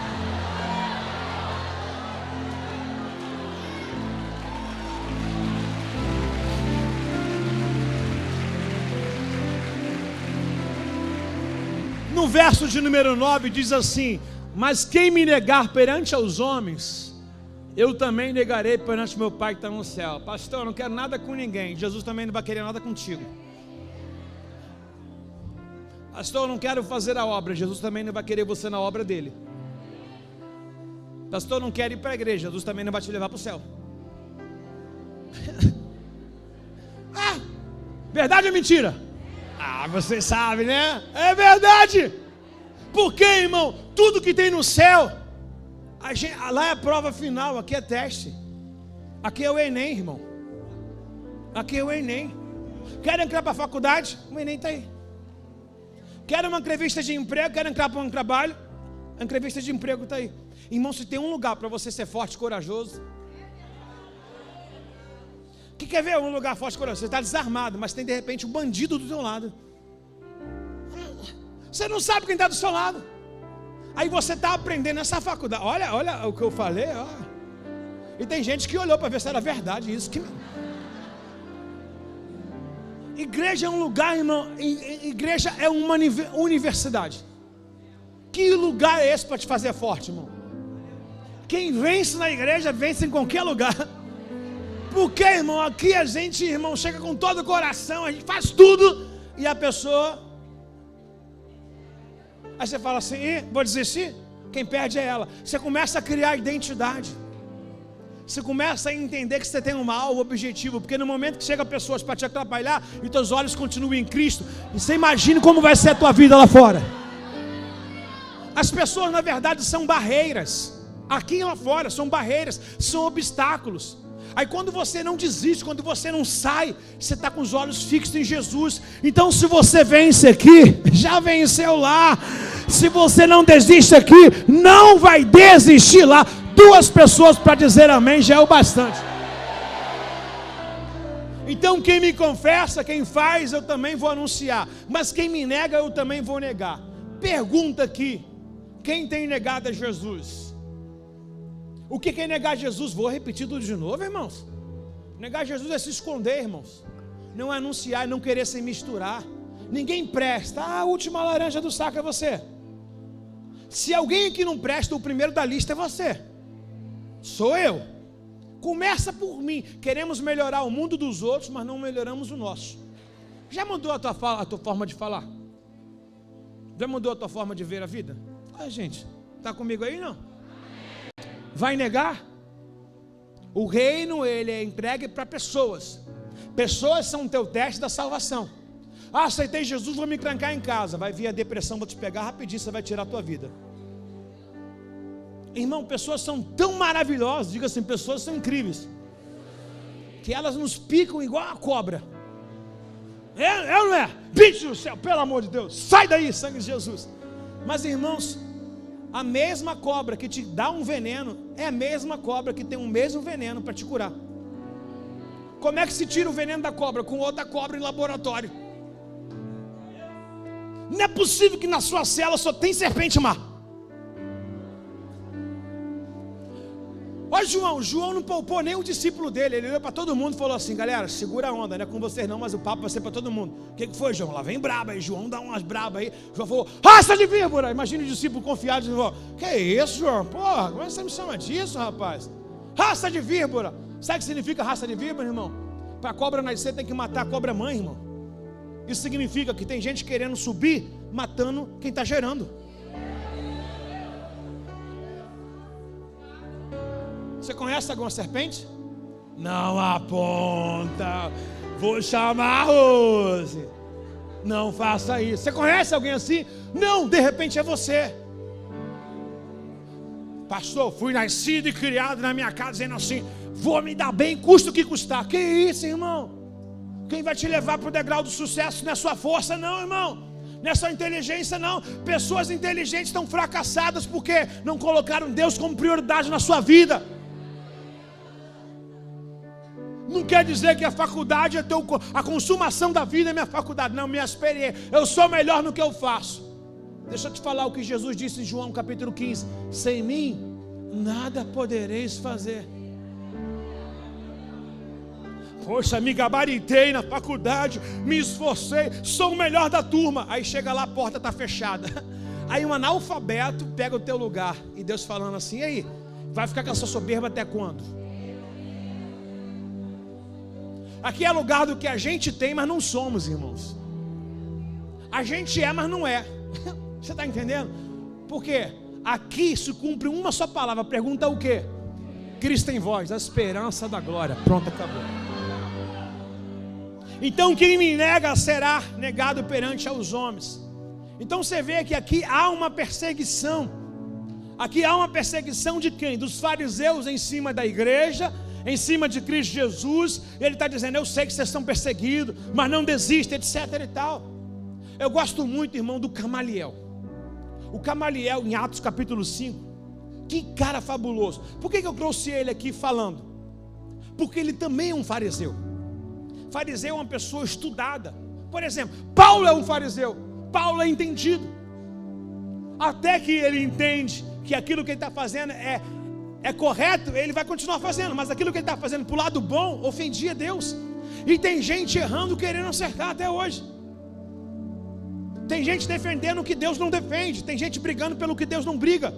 Speaker 1: No verso de número 9 diz assim: mas quem me negar perante aos homens, eu também negarei perante meu Pai que está no céu. Pastor, eu não quero nada com ninguém. Jesus também não vai querer nada contigo. Pastor, eu não quero fazer a obra. Jesus também não vai querer você na obra dele. Pastor, eu não quero ir para a igreja. Jesus também não vai te levar para o céu. Ah, verdade ou mentira? Ah, vocês sabem, né? É verdade. Por quê, irmão? Tudo que tem no céu, lá é a prova final, aqui é teste. Aqui é o Enem, irmão. Aqui é o Enem. Querem entrar para a faculdade? O Enem está aí. Querem uma entrevista de emprego? Querem entrar para um trabalho? A entrevista de emprego está aí. Irmão, se tem um lugar para você ser forte e corajoso, que quer ver um lugar forte e corajoso? Você está desarmado, mas tem de repente um bandido do seu lado. Você não sabe quem está do seu lado. Aí você está aprendendo nessa faculdade. Olha o que eu falei. Ó. E tem gente que olhou para ver se era verdade isso. Igreja é um lugar, irmão. Igreja é uma universidade. Que lugar é esse para te fazer forte, irmão? Quem vence na igreja, vence em qualquer lugar. Porque, irmão, aqui a gente, irmão, chega com todo o coração, a gente faz tudo, e a pessoa... Aí você fala assim, vou desistir? Quem perde é ela. Você começa a criar identidade. Você começa a entender que você tem um alvo, objetivo. Porque no momento que chega pessoas para te atrapalhar, e teus olhos continuam em Cristo, e você imagina como vai ser a tua vida lá fora. As pessoas, na verdade, são barreiras. Aqui e lá fora, são barreiras, são obstáculos. Aí quando você não desiste, quando você não sai, você está com os olhos fixos em Jesus. Então se você vence aqui, já venceu lá. Se você não desiste aqui, não vai desistir lá. 2 pessoas para dizer amém já é o bastante. Então quem me confessa, quem faz, eu também vou anunciar. Mas quem me nega, eu também vou negar. Pergunta aqui, quem tem negado a Jesus? O que é negar Jesus? Vou repetir tudo de novo, irmãos. Negar Jesus é se esconder, irmãos. Não é anunciar, não querer se misturar. Ninguém presta. A última laranja do saco é você. Se alguém aqui não presta, o primeiro da lista é você. Sou eu. Começa por mim. Queremos melhorar o mundo dos outros, mas não melhoramos o nosso. Já mudou a tua forma de falar? Já mudou a tua forma de ver a vida? Ah, gente, está comigo aí não? Vai negar? O reino, ele é entregue para pessoas. Pessoas são o teu teste da salvação. Ah, aceitei Jesus, vou me trancar em casa. Vai vir a depressão, vou te pegar rapidinho, você vai tirar a tua vida. Irmão, pessoas são tão maravilhosas, diga assim, pessoas são incríveis, que elas nos picam igual a cobra. É ou não é? Bicho do céu, pelo amor de Deus, sai daí, sangue de Jesus. Mas irmãos, a mesma cobra que te dá um veneno é a mesma cobra que tem o mesmo veneno para te curar. Como é que se tira o veneno da cobra? Com outra cobra em laboratório. Não é possível que na sua cela só tem serpente má. Olha João não poupou nem um discípulo dele. Ele olhou para todo mundo e falou assim: galera, segura a onda, não é com vocês não, mas o papo vai ser para todo mundo. O que foi, João? Lá vem braba aí. João dá umas brabas aí. João falou: raça de víbora. Imagina o discípulo confiado de novo. Que é isso, João? Porra, como é que você me chama disso, rapaz? Raça de víbora. Sabe o que significa raça de víbora, irmão? Para a cobra nascer tem que matar a cobra mãe, irmão. Isso significa que tem gente querendo subir, matando quem está gerando. Você conhece alguma serpente? Não aponta. Vou chamar a Rose. Não faça isso. Você conhece alguém assim? Não, de repente é você. Pastor, fui nascido e criado na minha casa dizendo assim: vou me dar bem, custa o que custar. Que isso, irmão? Quem vai te levar para o degrau do sucesso não é sua força, não, irmão. Não é sua inteligência, não. Pessoas inteligentes estão fracassadas porque não colocaram Deus como prioridade na sua vida. Não quer dizer que a faculdade é a consumação da vida é minha faculdade. Não, minha experiência. Eu sou melhor no que eu faço. Deixa eu te falar o que Jesus disse em João capítulo 15. Sem mim, nada podereis fazer. Poxa, me gabaritei na faculdade, me esforcei, sou o melhor da turma. Aí chega lá, a porta está fechada. Aí um analfabeto pega o teu lugar. E Deus falando assim: e aí, vai ficar com essa soberba até quando? Aqui é lugar do que a gente tem, mas não somos, irmãos. A gente é, mas não é. Você está entendendo? Porque aqui se cumpre uma só palavra. Pergunta o quê? Cristo em vós, a esperança da glória. Pronto, acabou. Então quem me nega será negado perante aos homens. Então você vê que aqui há uma perseguição. Aqui há uma perseguição de quem? Dos fariseus em cima da igreja, em cima de Cristo Jesus. Ele está dizendo: eu sei que vocês estão perseguidos, mas não desistem, etc e tal. Eu gosto muito, irmão, do Gamaliel. O Gamaliel em Atos capítulo 5. Que cara fabuloso. Por que eu trouxe ele aqui falando? Porque ele também é um fariseu. Fariseu é uma pessoa estudada. Por exemplo, Paulo é um fariseu. Paulo é entendido. Até que ele entende que aquilo que ele está fazendo é correto, ele vai continuar fazendo. Mas aquilo que ele está fazendo para o lado bom ofendia Deus. E tem gente errando, querendo acertar até hoje. Tem gente defendendo o que Deus não defende. Tem gente brigando pelo que Deus não briga.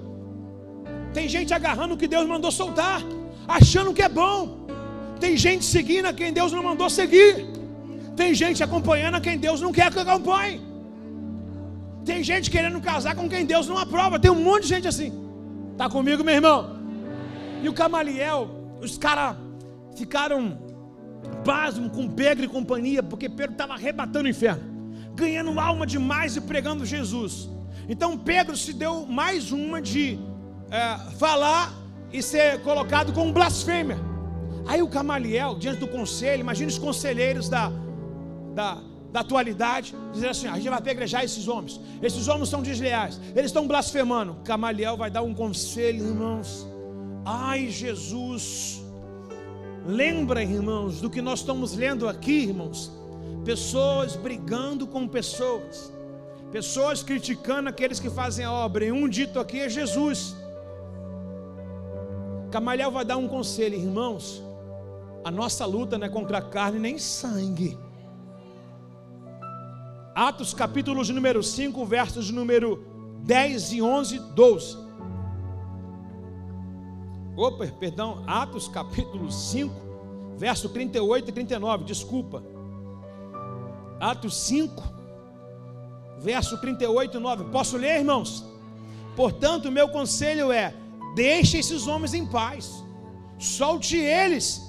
Speaker 1: Tem gente agarrando o que Deus mandou soltar, achando que é bom. Tem gente seguindo a quem Deus não mandou seguir. Tem gente acompanhando a quem Deus não quer que acompanhe. Tem gente querendo casar com quem Deus não aprova. Tem um monte de gente assim. Está comigo, meu irmão? E o Gamaliel, os caras ficaram pasmos com Pedro e companhia, porque Pedro estava arrebatando o inferno, ganhando alma demais e pregando Jesus. Então Pedro se deu mais uma de falar e ser colocado como blasfêmia. Aí o Gamaliel, diante do conselho, imagina os conselheiros da atualidade, dizer assim: a gente vai apedrejar esses homens são desleais, eles estão blasfemando. Gamaliel vai dar um conselho, irmãos. Ai, Jesus, lembra, irmãos, do que nós estamos lendo aqui, irmãos. Pessoas brigando com pessoas, pessoas criticando aqueles que fazem a obra, e um dito aqui é Jesus. Gamaliel vai dar um conselho: irmãos, a nossa luta não é contra carne nem sangue. Atos capítulo de número 5, versos de número 10 e 11, 12. Atos capítulo 5, verso 38 e 39, desculpa. Atos 5, verso 38 e 9. Posso ler, irmãos? Portanto, o meu conselho é: deixe esses homens em paz, solte eles.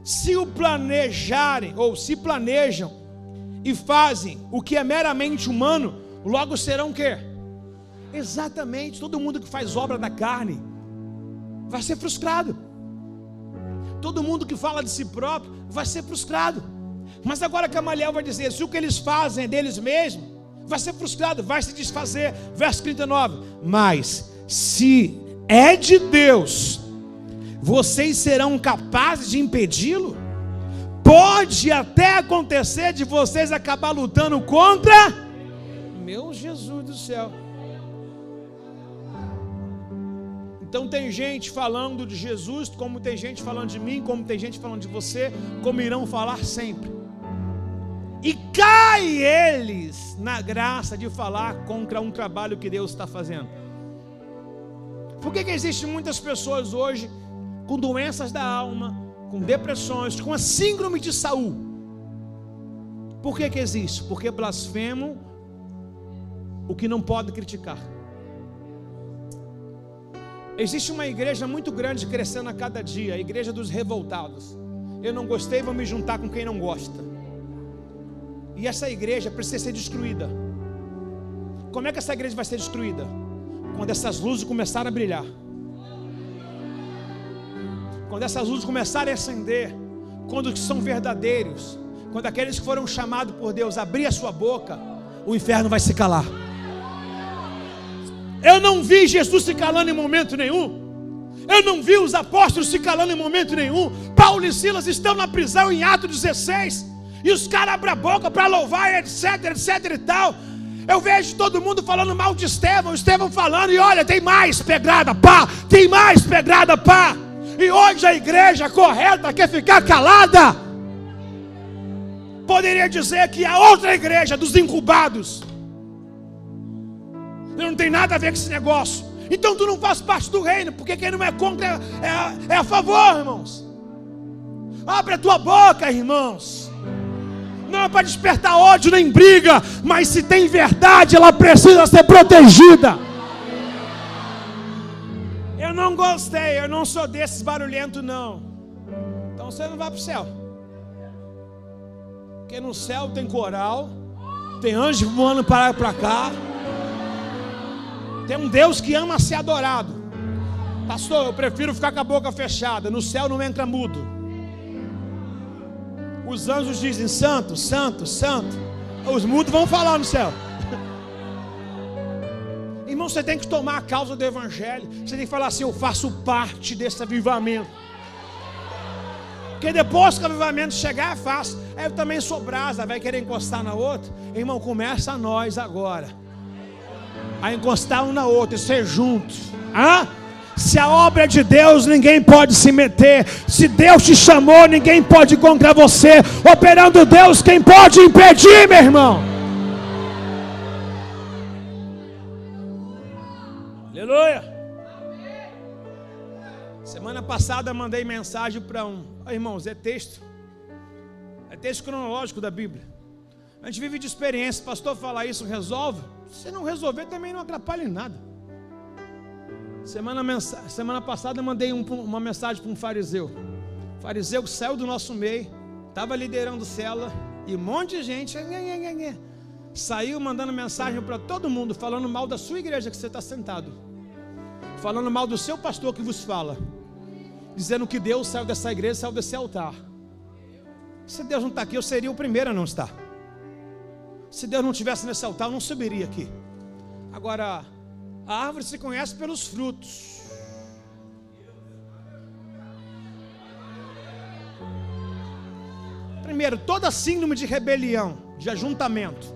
Speaker 1: Se o planejarem, ou se planejam e fazem o que é meramente humano, logo serão o quê? Exatamente, todo mundo que faz obra da carne vai ser frustrado. Todo mundo que fala de si próprio vai ser frustrado. Mas agora Gamaliel vai dizer: se o que eles fazem é deles mesmos, vai ser frustrado, vai se desfazer. Verso 39. Mas se é de Deus, vocês serão capazes de impedi-lo? Pode até acontecer de vocês acabar lutando contra meu Jesus do céu. Então tem gente falando de Jesus, como tem gente falando de mim, como tem gente falando de você, como irão falar sempre. E cai eles na graça de falar contra um trabalho que Deus está fazendo. Por que existem muitas pessoas hoje com doenças da alma, com depressões, com a síndrome de Saul? Por que existe? Porque blasfemam o que não pode criticar. Existe uma igreja muito grande crescendo a cada dia, a igreja dos revoltados. Eu não gostei, vou me juntar com quem não gosta. E essa igreja precisa ser destruída. Como é que essa igreja vai ser destruída? Quando essas luzes começarem a brilhar. Quando essas luzes começarem a acender. Quando os que são verdadeiros, quando aqueles que foram chamados por Deus abrir a sua boca, o inferno vai se calar. Eu não vi Jesus se calando em momento nenhum. Eu não vi os apóstolos se calando em momento nenhum. Paulo e Silas estão na prisão em Atos 16. E os caras abrem a boca para louvar, etc, etc e tal. Eu vejo todo mundo falando mal de Estevão. Estevão falando, e olha, tem mais pedrada, pá. Tem mais pedrada, pá. E hoje a igreja correta quer ficar calada. Poderia dizer que a outra igreja dos incubados não tem nada a ver com esse negócio. Então tu não faz parte do reino, porque quem não é contra é a favor, irmãos. Abre a tua boca, irmãos. Não é para despertar ódio nem briga, mas se tem verdade, ela precisa ser protegida. Eu não gostei, eu não sou desses barulhentos não. Então você não vai para o céu. Porque no céu tem coral, tem anjo voando para lá e para cá. Tem um Deus que ama ser adorado. Pastor, eu prefiro ficar com a boca fechada. No céu não entra mudo. Os anjos dizem santo, santo, santo. Os mudos vão falar no céu. Irmão, você tem que tomar a causa do evangelho. Você tem que falar assim, eu faço parte desse avivamento. Porque depois que o avivamento chegar é fácil. Eu também sou brasa, vai querer encostar na outra. Irmão, começa nós agora a encostar um na outra e ser juntos. Se a obra é de Deus, ninguém pode se meter. Se Deus te chamou, ninguém pode ir contra você. Operando Deus, quem pode impedir, meu irmão? Aleluia. Semana passada mandei mensagem para irmãos, é texto cronológico da Bíblia. A gente vive de experiência. Pastor, falar isso resolve? Se não resolver, também não atrapalha em nada. Semana passada mandei uma mensagem para um fariseu. Fariseu que saiu do nosso meio, estava liderando célula, e um monte de gente saiu mandando mensagem para todo mundo, falando mal da sua igreja que você está sentado, falando mal do seu pastor que vos fala, dizendo que Deus saiu dessa igreja, saiu desse altar. Se Deus não está aqui, eu seria o primeiro a não estar. Se Deus não estivesse nesse altar, eu não subiria aqui. Agora, a árvore se conhece pelos frutos. Primeiro, toda síndrome de rebelião, de ajuntamento,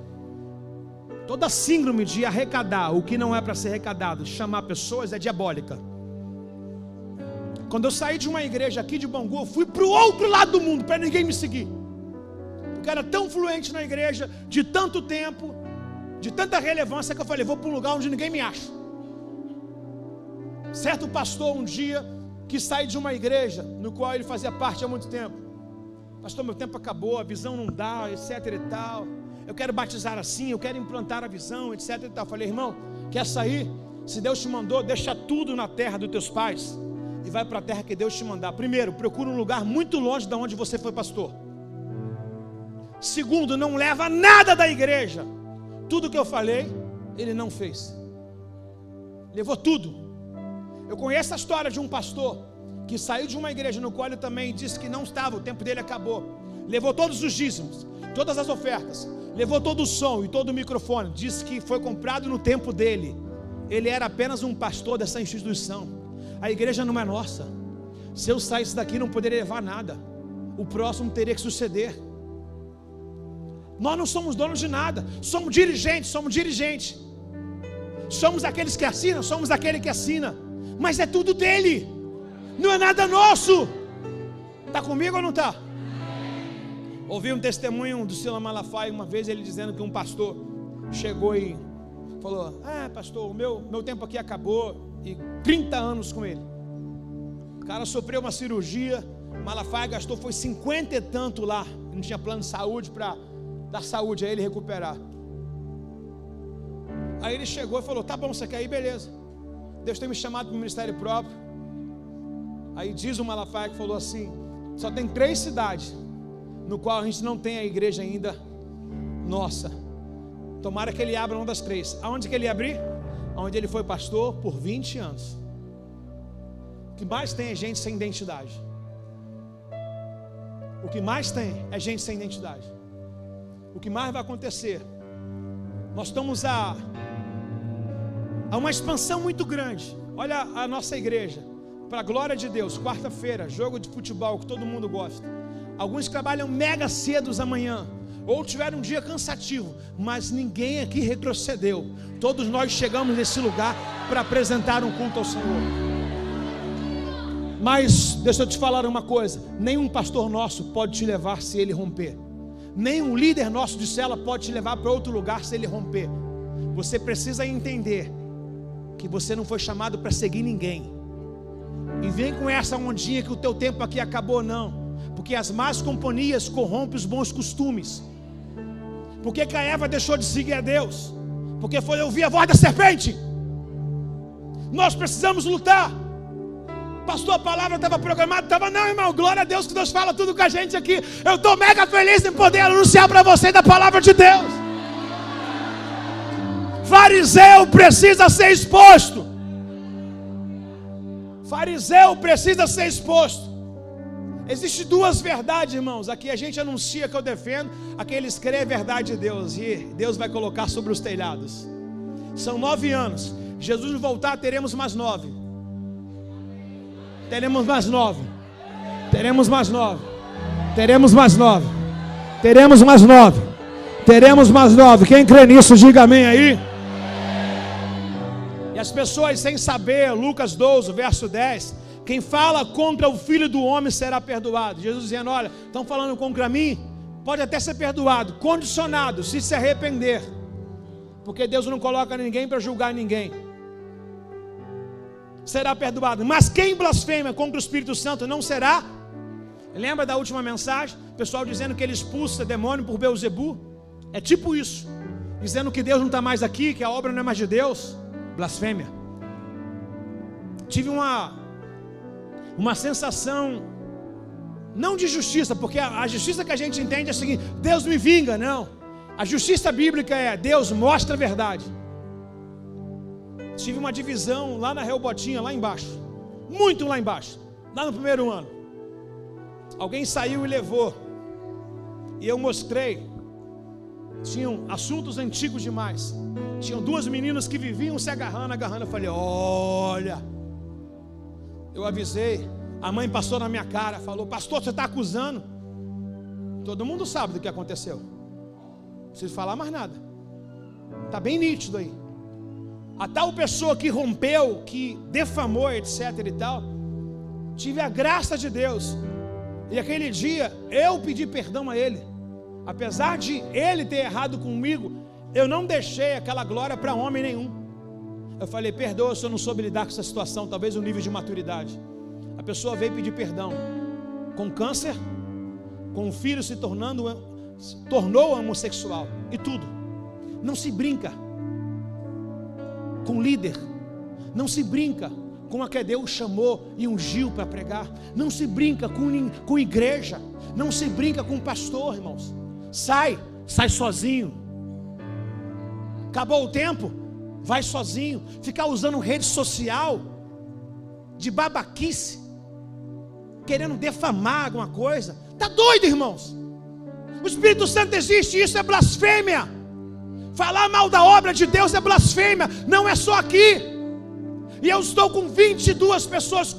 Speaker 1: toda síndrome de arrecadar o que não é para ser arrecadado, chamar pessoas, é diabólica. Quando eu saí de uma igreja aqui de Bangu, eu fui para o outro lado do mundo, para ninguém me seguir. Porque era tão fluente na igreja, de tanto tempo, de tanta relevância, que eu falei, vou para um lugar onde ninguém me acha. Certo pastor um dia, que saiu de uma igreja, no qual ele fazia parte há muito tempo. Pastor, meu tempo acabou, a visão não dá, etc e tal. Eu quero batizar assim, eu quero implantar a visão, etc e tal. Eu falei, irmão, quer sair? Se Deus te mandou, deixa tudo na terra dos teus pais e vai para a terra que Deus te mandar. Primeiro, procura um lugar muito longe de onde você foi pastor. Segundo, não leva nada da igreja. Tudo que eu falei, ele não fez. Levou tudo. Eu conheço a história de um pastor que saiu de uma igreja no qual ele também disse que não estava, o tempo dele acabou. Levou todos os dízimos, todas as ofertas, levou todo o som e todo o microfone. Disse que foi comprado no tempo dele. Ele era apenas um pastor dessa instituição. A igreja não é nossa. Se eu saísse daqui, não poderia levar nada. O próximo teria que suceder. Nós não somos donos de nada. Somos dirigentes. Somos aqueles que assinam, somos aquele que assina. Mas é tudo dele. Não é nada nosso. Está comigo ou não está? Ouvi um testemunho do Silas Malafaia uma vez, ele dizendo que um pastor chegou e falou, pastor, o meu tempo aqui acabou. E 30 anos com ele. O cara sofreu uma cirurgia, Malafaia gastou, foi 50 e tanto lá. Não tinha plano de saúde para dar saúde a ele recuperar. Aí ele chegou e falou, tá bom, você quer ir? Beleza. Deus tem me chamado para o ministério próprio. Aí diz o Malafaia que falou assim, Só tem 3 cidades no qual a gente não tem a igreja ainda nossa. Tomara que ele abra uma das 3. Aonde que ele ia abrir? Onde ele foi pastor por 20 anos. O que mais tem é gente sem identidade. O que mais tem é gente sem identidade. O que mais vai acontecer? Nós estamos a uma expansão muito grande. Olha a nossa igreja, para a glória de Deus, quarta-feira, jogo de futebol que todo mundo gosta. Alguns trabalham mega cedo amanhã, ou tiveram um dia cansativo, mas ninguém aqui retrocedeu. Todos nós chegamos nesse lugar para apresentar um culto ao Senhor. Mas deixa eu te falar uma coisa: nenhum pastor nosso pode te levar se ele romper. Nenhum líder nosso de célula pode te levar para outro lugar se ele romper. Você precisa entender que você não foi chamado para seguir ninguém. E vem com essa ondinha que o teu tempo aqui acabou, não. Porque as más companhias corrompem os bons costumes. Por que que a Eva deixou de seguir a Deus? Porque foi ouvir a voz da serpente. Nós precisamos lutar. Pastor, a palavra estava programada? Estava não, irmão, glória a Deus que Deus fala tudo com a gente aqui. Eu estou mega feliz em poder anunciar para você da palavra de Deus. Fariseu precisa ser exposto. Fariseu precisa ser exposto. Existem 2 verdades, irmãos. Aqui a gente anuncia que eu defendo, aqui eles creem a verdade de Deus, e Deus vai colocar sobre os telhados. São 9 anos. Jesus voltar, teremos mais 9. Teremos mais 9. Teremos mais 9. Teremos mais 9. Teremos mais 9. Teremos mais 9. Quem crê nisso, diga amém aí. E as pessoas sem saber, Lucas 12, verso 10, quem fala contra o Filho do Homem será perdoado. Jesus dizendo, olha, estão falando contra mim, pode até ser perdoado, condicionado, se arrepender. Porque Deus não coloca ninguém para julgar ninguém. Será perdoado. Mas quem blasfema contra o Espírito Santo não será. Lembra da última mensagem? O pessoal dizendo que ele expulsa demônio por Beelzebu. É tipo isso. Dizendo que Deus não está mais aqui, que a obra não é mais de Deus. Blasfêmia. Tive uma sensação, não de justiça, porque a justiça que a gente entende é a seguinte: Deus me vinga. Não. A justiça bíblica é Deus mostra a verdade. Tive uma divisão lá na Reobotinha, lá embaixo, muito lá embaixo, lá no primeiro ano. Alguém saiu e levou, e eu mostrei. Tinham assuntos antigos demais. Tinham 2 meninas que viviam se agarrando. Eu falei, olha. Eu avisei. A mãe passou na minha cara, falou, pastor, você está acusando? Todo mundo sabe do que aconteceu. Não preciso falar mais nada. Está bem nítido aí. A tal pessoa que rompeu, que defamou, etc e tal, tive a graça de Deus. E aquele dia eu pedi perdão a ele. Apesar de ele ter errado comigo, eu não deixei aquela glória para homem nenhum. Eu falei, perdoa se eu não soube lidar com essa situação, talvez um nível de maturidade. A pessoa veio pedir perdão, com câncer, com um filho tornou homossexual, e tudo. Não se brinca com líder, não se brinca com a que Deus chamou e ungiu para pregar, não se brinca com igreja, não se brinca com pastor, irmãos. Sai sozinho. Acabou o tempo, vai sozinho. Ficar usando rede social de babaquice, querendo defamar alguma coisa, tá doido, irmãos? O Espírito Santo existe, isso é blasfêmia. Falar mal da obra de Deus é blasfêmia. Não é só aqui. E eu estou com 22 pessoas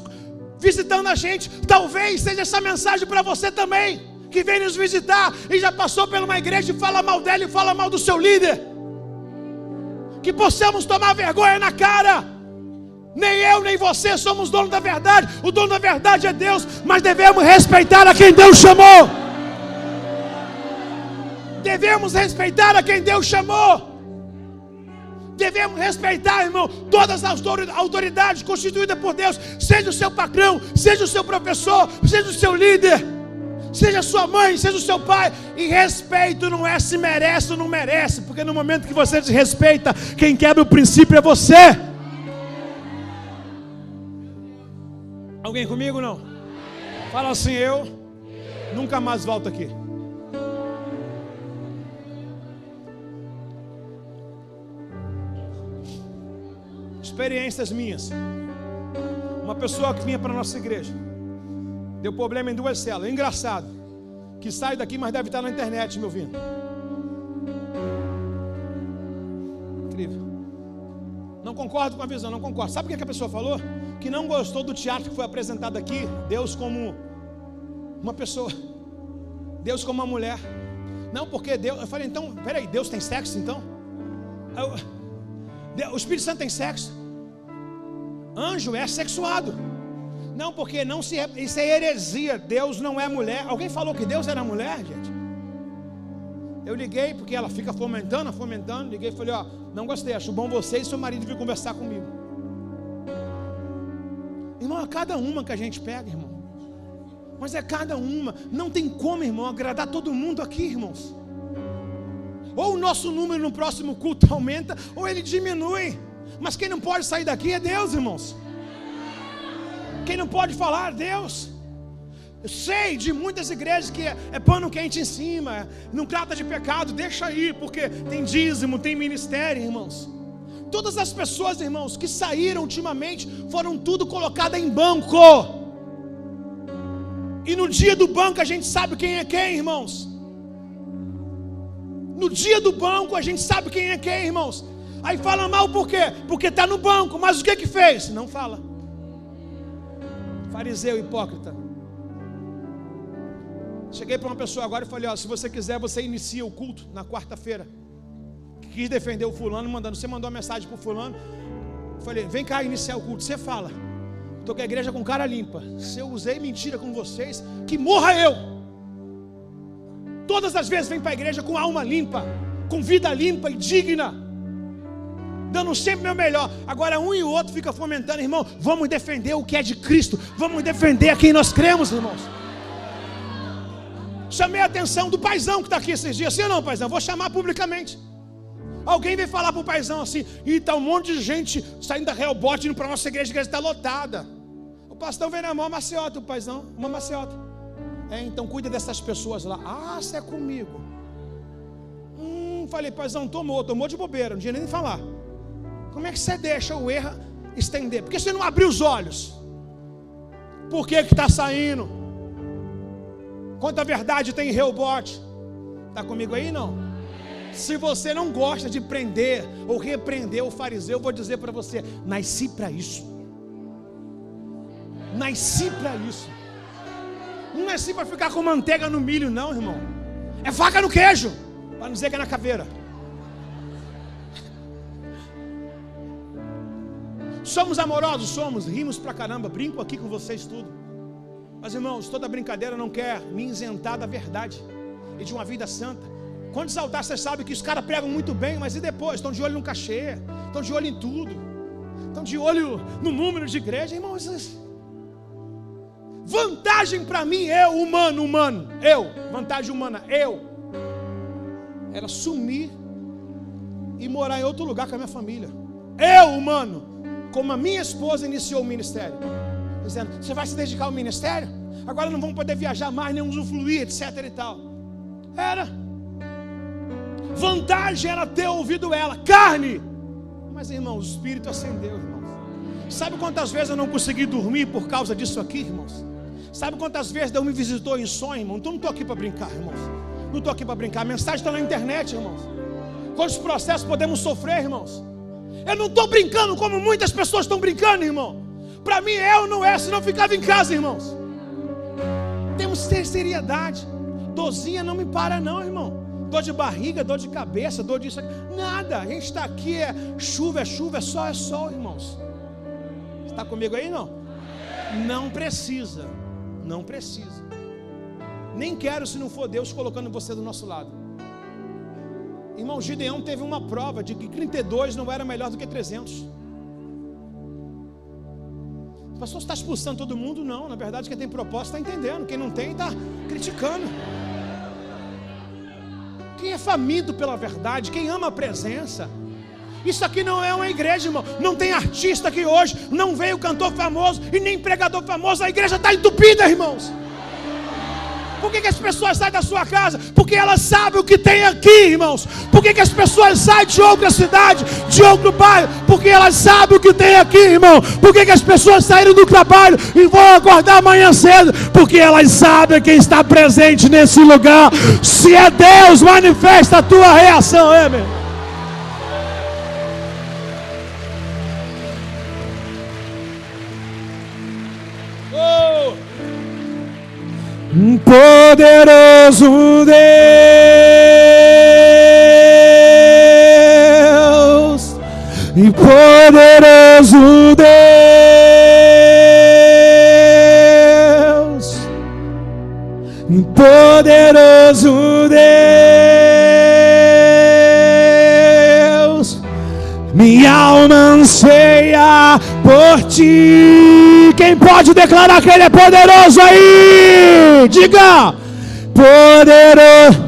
Speaker 1: visitando a gente. Talvez seja essa mensagem para você também, que vem nos visitar e já passou por uma igreja e fala mal dela e fala mal do seu líder. Que possamos tomar vergonha na cara. Nem eu nem você somos dono da verdade. O dono da verdade é Deus, mas devemos respeitar a quem Deus chamou. Devemos respeitar a quem Deus chamou. Devemos respeitar, irmão, todas as autoridades constituídas por Deus. Seja o seu patrão, seja o seu professor, seja o seu líder, seja sua mãe, seja o seu pai. E respeito não é se merece ou não merece, porque no momento que você desrespeita, quem quebra o princípio é você. Alguém comigo não? Fala assim, eu Nunca mais volto aqui. Experiências minhas. Uma pessoa que vinha para a nossa igreja, deu problema em 2 células. Engraçado, que sai daqui, mas deve estar na internet me ouvindo. Incrível. Não concordo com a visão, não concordo. Sabe o que a pessoa falou? Que não gostou do teatro que foi apresentado aqui. Deus como uma pessoa, Deus como uma mulher. Não, porque Deus... Eu falei, então, peraí, Deus tem sexo então? O Espírito Santo tem sexo? Anjo é sexuado. Não, porque não se... Isso é heresia. Deus não é mulher. Alguém falou que Deus era mulher, gente? Eu liguei, porque ela fica fomentando. Liguei e falei, ó, não gostei, acho bom você e seu marido vir conversar comigo. Irmão, é cada uma que a gente pega, irmão. Mas é cada uma. Não tem como, irmão, agradar todo mundo aqui, irmãos. Ou o nosso número no próximo culto aumenta, ou ele diminui. Mas quem não pode sair daqui é Deus, irmãos. Quem não pode falar, Deus. Eu sei de muitas igrejas que é pano quente em cima, não trata de pecado, deixa aí, porque tem dízimo, tem ministério, irmãos. Todas as pessoas, irmãos, que saíram ultimamente, foram tudo colocadas em banco. E no dia do banco a gente sabe quem é quem, irmãos. No dia do banco a gente sabe quem é quem, irmãos. Aí fala mal por quê? Porque está no banco, mas o que fez? Não fala. Fariseu hipócrita. Cheguei para uma pessoa agora e falei, ó, se você quiser, você inicia o culto na quarta-feira. Quis defender o fulano, você mandou uma mensagem para o fulano. Falei, vem cá iniciar o culto. Você fala, estou com a igreja com cara limpa. Se eu usei mentira com vocês, que morra eu. Todas as vezes vem para a igreja com alma limpa, com vida limpa e digna, dando sempre o meu melhor. Agora um e o outro fica fomentando, irmão, vamos defender o que é de Cristo. Vamos defender a quem nós cremos, irmãos. Chamei a atenção do paizão que está aqui esses dias. Sim ou não, paizão? Vou chamar publicamente. Alguém veio falar para o paizão assim, e está um monte de gente saindo da Rehoboth indo para a nossa igreja, a igreja está lotada. O pastor veio na mão, maciota, o paizão, uma maciota. Então cuida dessas pessoas lá. Ah, você é comigo. Falei, paizão, tomou de bobeira, não tinha nem falar. Como é que você deixa o erro estender? Por que você não abriu os olhos? Por que está saindo? Quanta verdade tem em Rehoboth? Está comigo aí, não? Se você não gosta de prender ou repreender o fariseu, eu vou dizer para você, nasci para isso. Nasci para isso. Não nasci para ficar com manteiga no milho, não, irmão. É faca no queijo, para não dizer que é na caveira. Somos amorosos? Somos. Rimos pra caramba, brinco aqui com vocês tudo. Mas, irmãos, toda brincadeira não quer me isentar da verdade e de uma vida santa. Quantos altares vocês sabem que os caras pregam muito bem, mas e depois? Estão de olho no cachê, estão de olho em tudo, estão de olho no número de igreja, irmãos. Vantagem para mim, vantagem humana, era sumir e morar em outro lugar com a minha família. Como a minha esposa iniciou o ministério, dizendo, você vai se dedicar ao ministério? Agora não vamos poder viajar mais, nem usufruir, etc e tal. Vantagem era ter ouvido ela, carne. Mas, irmão, o espírito acendeu, irmãos. Sabe quantas vezes eu não consegui dormir por causa disso aqui, irmãos? Sabe quantas vezes Deus me visitou em sonho, irmão? Então não estou aqui para brincar, irmãos. Não estou aqui para brincar. A mensagem está na internet, irmãos. Quantos processos podemos sofrer, irmãos? Eu não estou brincando como muitas pessoas estão brincando, irmão. Para mim não é, senão eu ficava em casa, irmãos. Temos que ter seriedade. Dorzinha não me para não, irmão. Dor de barriga, dor de cabeça, dor disso aqui. Nada, a gente está aqui, é chuva, é sol, irmãos. Está comigo aí, não? Não precisa. Nem quero se não for Deus colocando você do nosso lado. Irmão, Gideão teve uma prova de que 32 não era melhor do que 300. O pastor está expulsando todo mundo? Não, na verdade quem tem propósito está entendendo. Quem não tem está criticando. Quem é faminto pela verdade, quem ama a presença. Isso aqui não é uma igreja, irmão. Não tem artista aqui hoje, não veio cantor famoso e nem pregador famoso. A igreja está entupida, irmãos. Por que as pessoas saem da sua casa? Porque elas sabem o que tem aqui, irmãos. Por que as pessoas saem de outra cidade, de outro bairro? Porque elas sabem o que tem aqui, irmão. Por que as pessoas saíram do trabalho e vão acordar amanhã cedo? Porque elas sabem quem está presente nesse lugar. Se é Deus, manifesta a tua reação, meu. Poderoso Deus, e poderoso Deus, e poderoso Deus, minha alma anseia por ti. Quem pode declarar que Ele é poderoso aí? Diga, poderoso.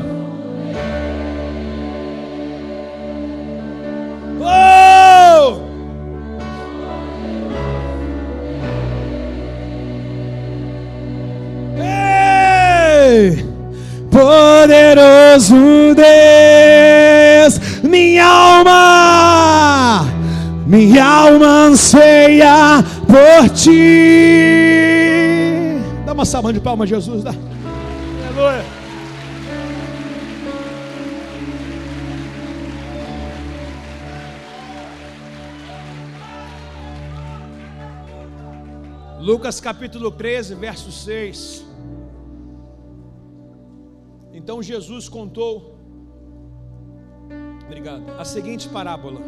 Speaker 1: Oh! Ei! Poderoso Deus, minha alma anseia por ti. Dá uma salva de palmas, Jesus. Dá. Aleluia. Lucas capítulo 13, verso 6. Então Jesus contou, a seguinte parábola.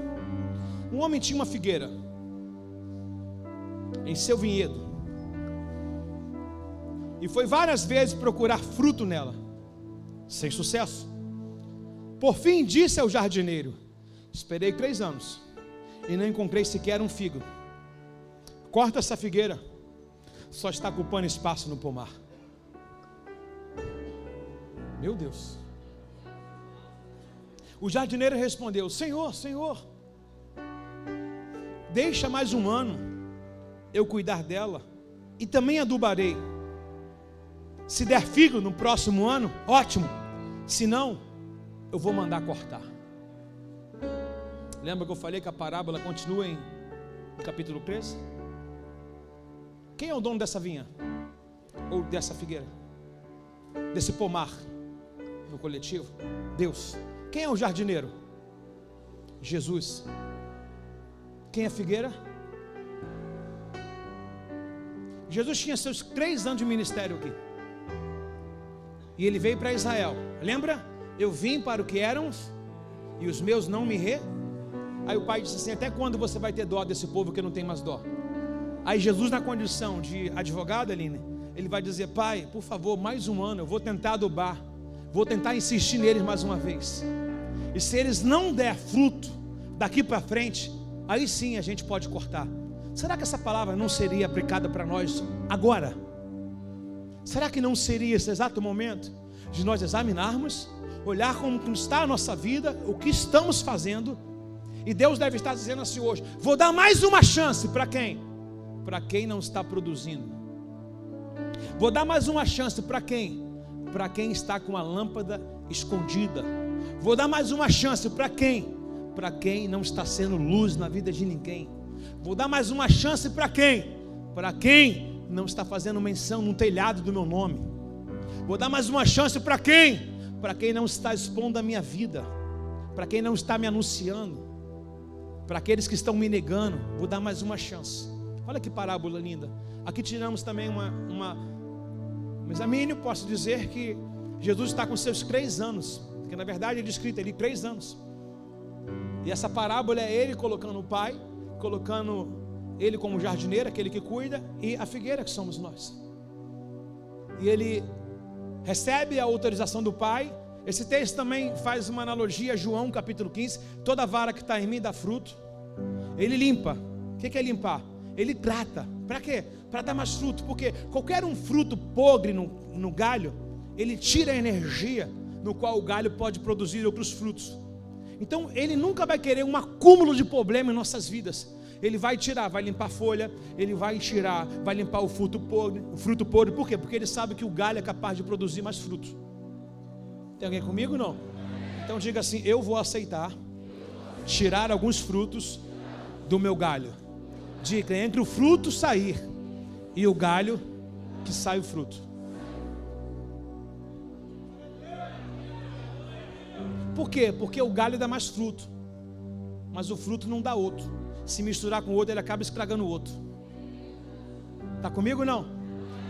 Speaker 1: Um homem tinha uma figueira em seu vinhedo e foi várias vezes procurar fruto nela, sem sucesso. Por fim disse ao jardineiro: esperei 3 anos e não encontrei sequer um figo. Corta essa figueira, só está ocupando espaço no pomar. Meu Deus. O jardineiro respondeu: Senhor, deixa mais um ano eu cuidar dela e também adubarei. Se der figo no próximo ano, ótimo. Se não, eu vou mandar cortar. Lembra que eu falei que a parábola continua em capítulo 13? Quem é o dono dessa vinha? Ou dessa figueira? Desse pomar no coletivo? Deus. Quem é o jardineiro? Jesus. Quem é a figueira? Jesus tinha seus 3 anos de ministério aqui. E ele veio para Israel. Lembra? Eu vim para o que eram e os meus não me Aí o pai disse assim: até quando você vai ter dó desse povo que não tem mais dó? Aí Jesus, na condição de advogado, Aline, ele vai dizer: pai, por favor, mais um ano, eu vou tentar adubar, vou tentar insistir neles mais uma vez. E se eles não der fruto daqui para frente, aí sim a gente pode cortar. Será que essa palavra não seria aplicada para nós agora? Será que não seria esse exato momento de nós examinarmos, olhar como está a nossa vida, o que estamos fazendo? E Deus deve estar dizendo assim hoje: vou dar mais uma chance para quem? Para quem não está produzindo. Vou dar mais uma chance para quem? Para quem está com a lâmpada escondida. Vou dar mais uma chance para quem? Para quem não está sendo luz na vida de ninguém. Vou dar mais uma chance para quem? Para quem não está fazendo menção no telhado do meu nome. Vou dar mais uma chance para quem? Para quem não está expondo a minha vida, para quem não está me anunciando, para aqueles que estão me negando. Vou dar mais uma chance. Olha que parábola linda. Aqui tiramos também um examínio. Posso dizer que Jesus está com seus 3 anos, porque na verdade é descrito ali 3 anos. E essa parábola é ele colocando o pai, colocando ele como jardineiro, aquele que cuida, e a figueira que somos nós. E ele recebe a autorização do pai. Esse texto também faz uma analogia a João capítulo 15. Toda vara que está em mim dá fruto. Ele limpa. O que é limpar? Ele trata. Para quê? Para dar mais fruto. Porque qualquer um fruto podre no galho, ele tira a energia no qual o galho pode produzir outros frutos. Então ele nunca vai querer um acúmulo de problema em nossas vidas. Ele vai tirar, vai limpar a folha, ele vai tirar, vai limpar o fruto podre. Por quê? Porque ele sabe que o galho é capaz de produzir mais frutos. Tem alguém comigo ou não? Então diga assim: eu vou aceitar tirar alguns frutos do meu galho. Diga: entre o fruto sair e o galho, que sai o fruto. Por quê? Porque o galho dá mais fruto, mas o fruto não dá outro. Se misturar com o outro, ele acaba estragando o outro. Está comigo ou não?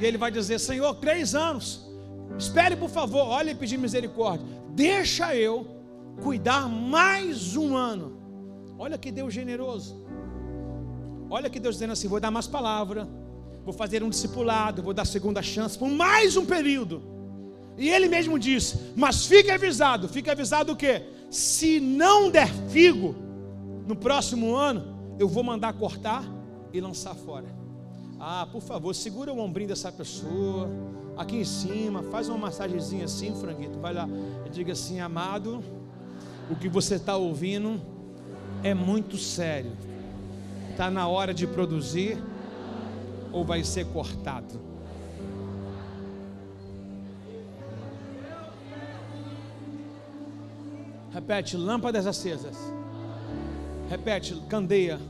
Speaker 1: E ele vai dizer: Senhor, 3 anos, espere por favor, olha e pedir misericórdia, deixa eu cuidar mais 1 ano. Olha que Deus generoso. Olha que Deus dizendo assim: vou dar mais palavra, vou fazer um discipulado, vou dar segunda chance por mais um período. E ele mesmo disse: mas fique avisado o quê? Se não der figo no próximo ano, eu vou mandar cortar e lançar fora. Ah, por favor, segura o ombrinho dessa pessoa aqui em cima, faz uma massagenzinha assim, franguito, vai lá e diga assim: amado, o que você está ouvindo é muito sério. Está na hora de produzir ou vai ser cortado? Repete: lâmpadas acesas. Repete: candeia.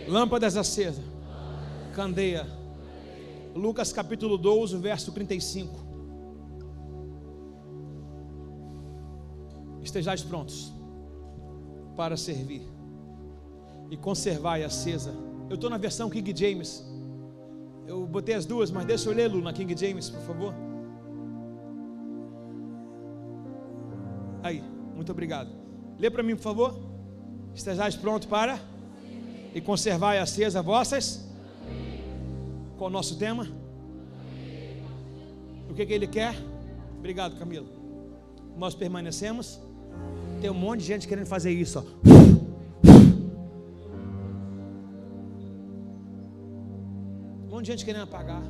Speaker 1: Lâmpadas acesas. Candeia. Lucas capítulo 12, verso 35. Estejais prontos para servir e conservai acesa. Eu estou na versão King James. Eu botei as duas, mas deixa eu ler, Lu, na King James, por favor. Aí, muito obrigado. Lê para mim, por favor. Estejais prontos para e conservai acesa vossas. Qual o nosso tema? O que ele quer? Obrigado, Camila. Nós permanecemos. Tem um monte de gente querendo fazer isso, ó. Um monte de gente querendo apagar.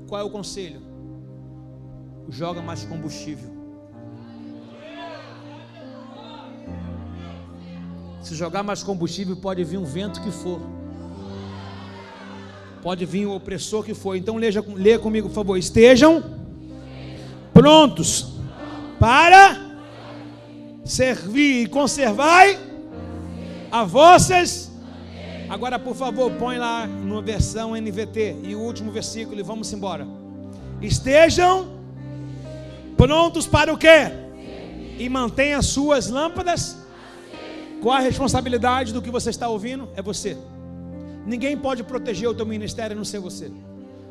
Speaker 1: Qual é o conselho? Joga mais combustível. Se jogar mais combustível, pode vir um vento que for, pode vir o opressor que for. Então leia comigo, por favor. Estejam prontos para servir e conservai a vossas. Agora, por favor, põe lá numa versão NVT e o último versículo e vamos embora. Estejam prontos para o quê? E mantenha as suas lâmpadas. Qual a responsabilidade do que você está ouvindo? É você. Ninguém pode proteger o teu ministério a não ser você.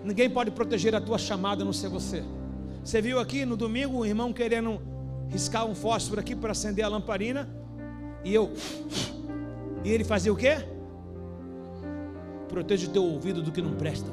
Speaker 1: Ninguém pode proteger a tua chamada a não ser você. Você viu aqui no domingo o irmão querendo riscar um fósforo aqui para acender a lamparina, e ele fazia o quê? Protege o teu ouvido do que não presta.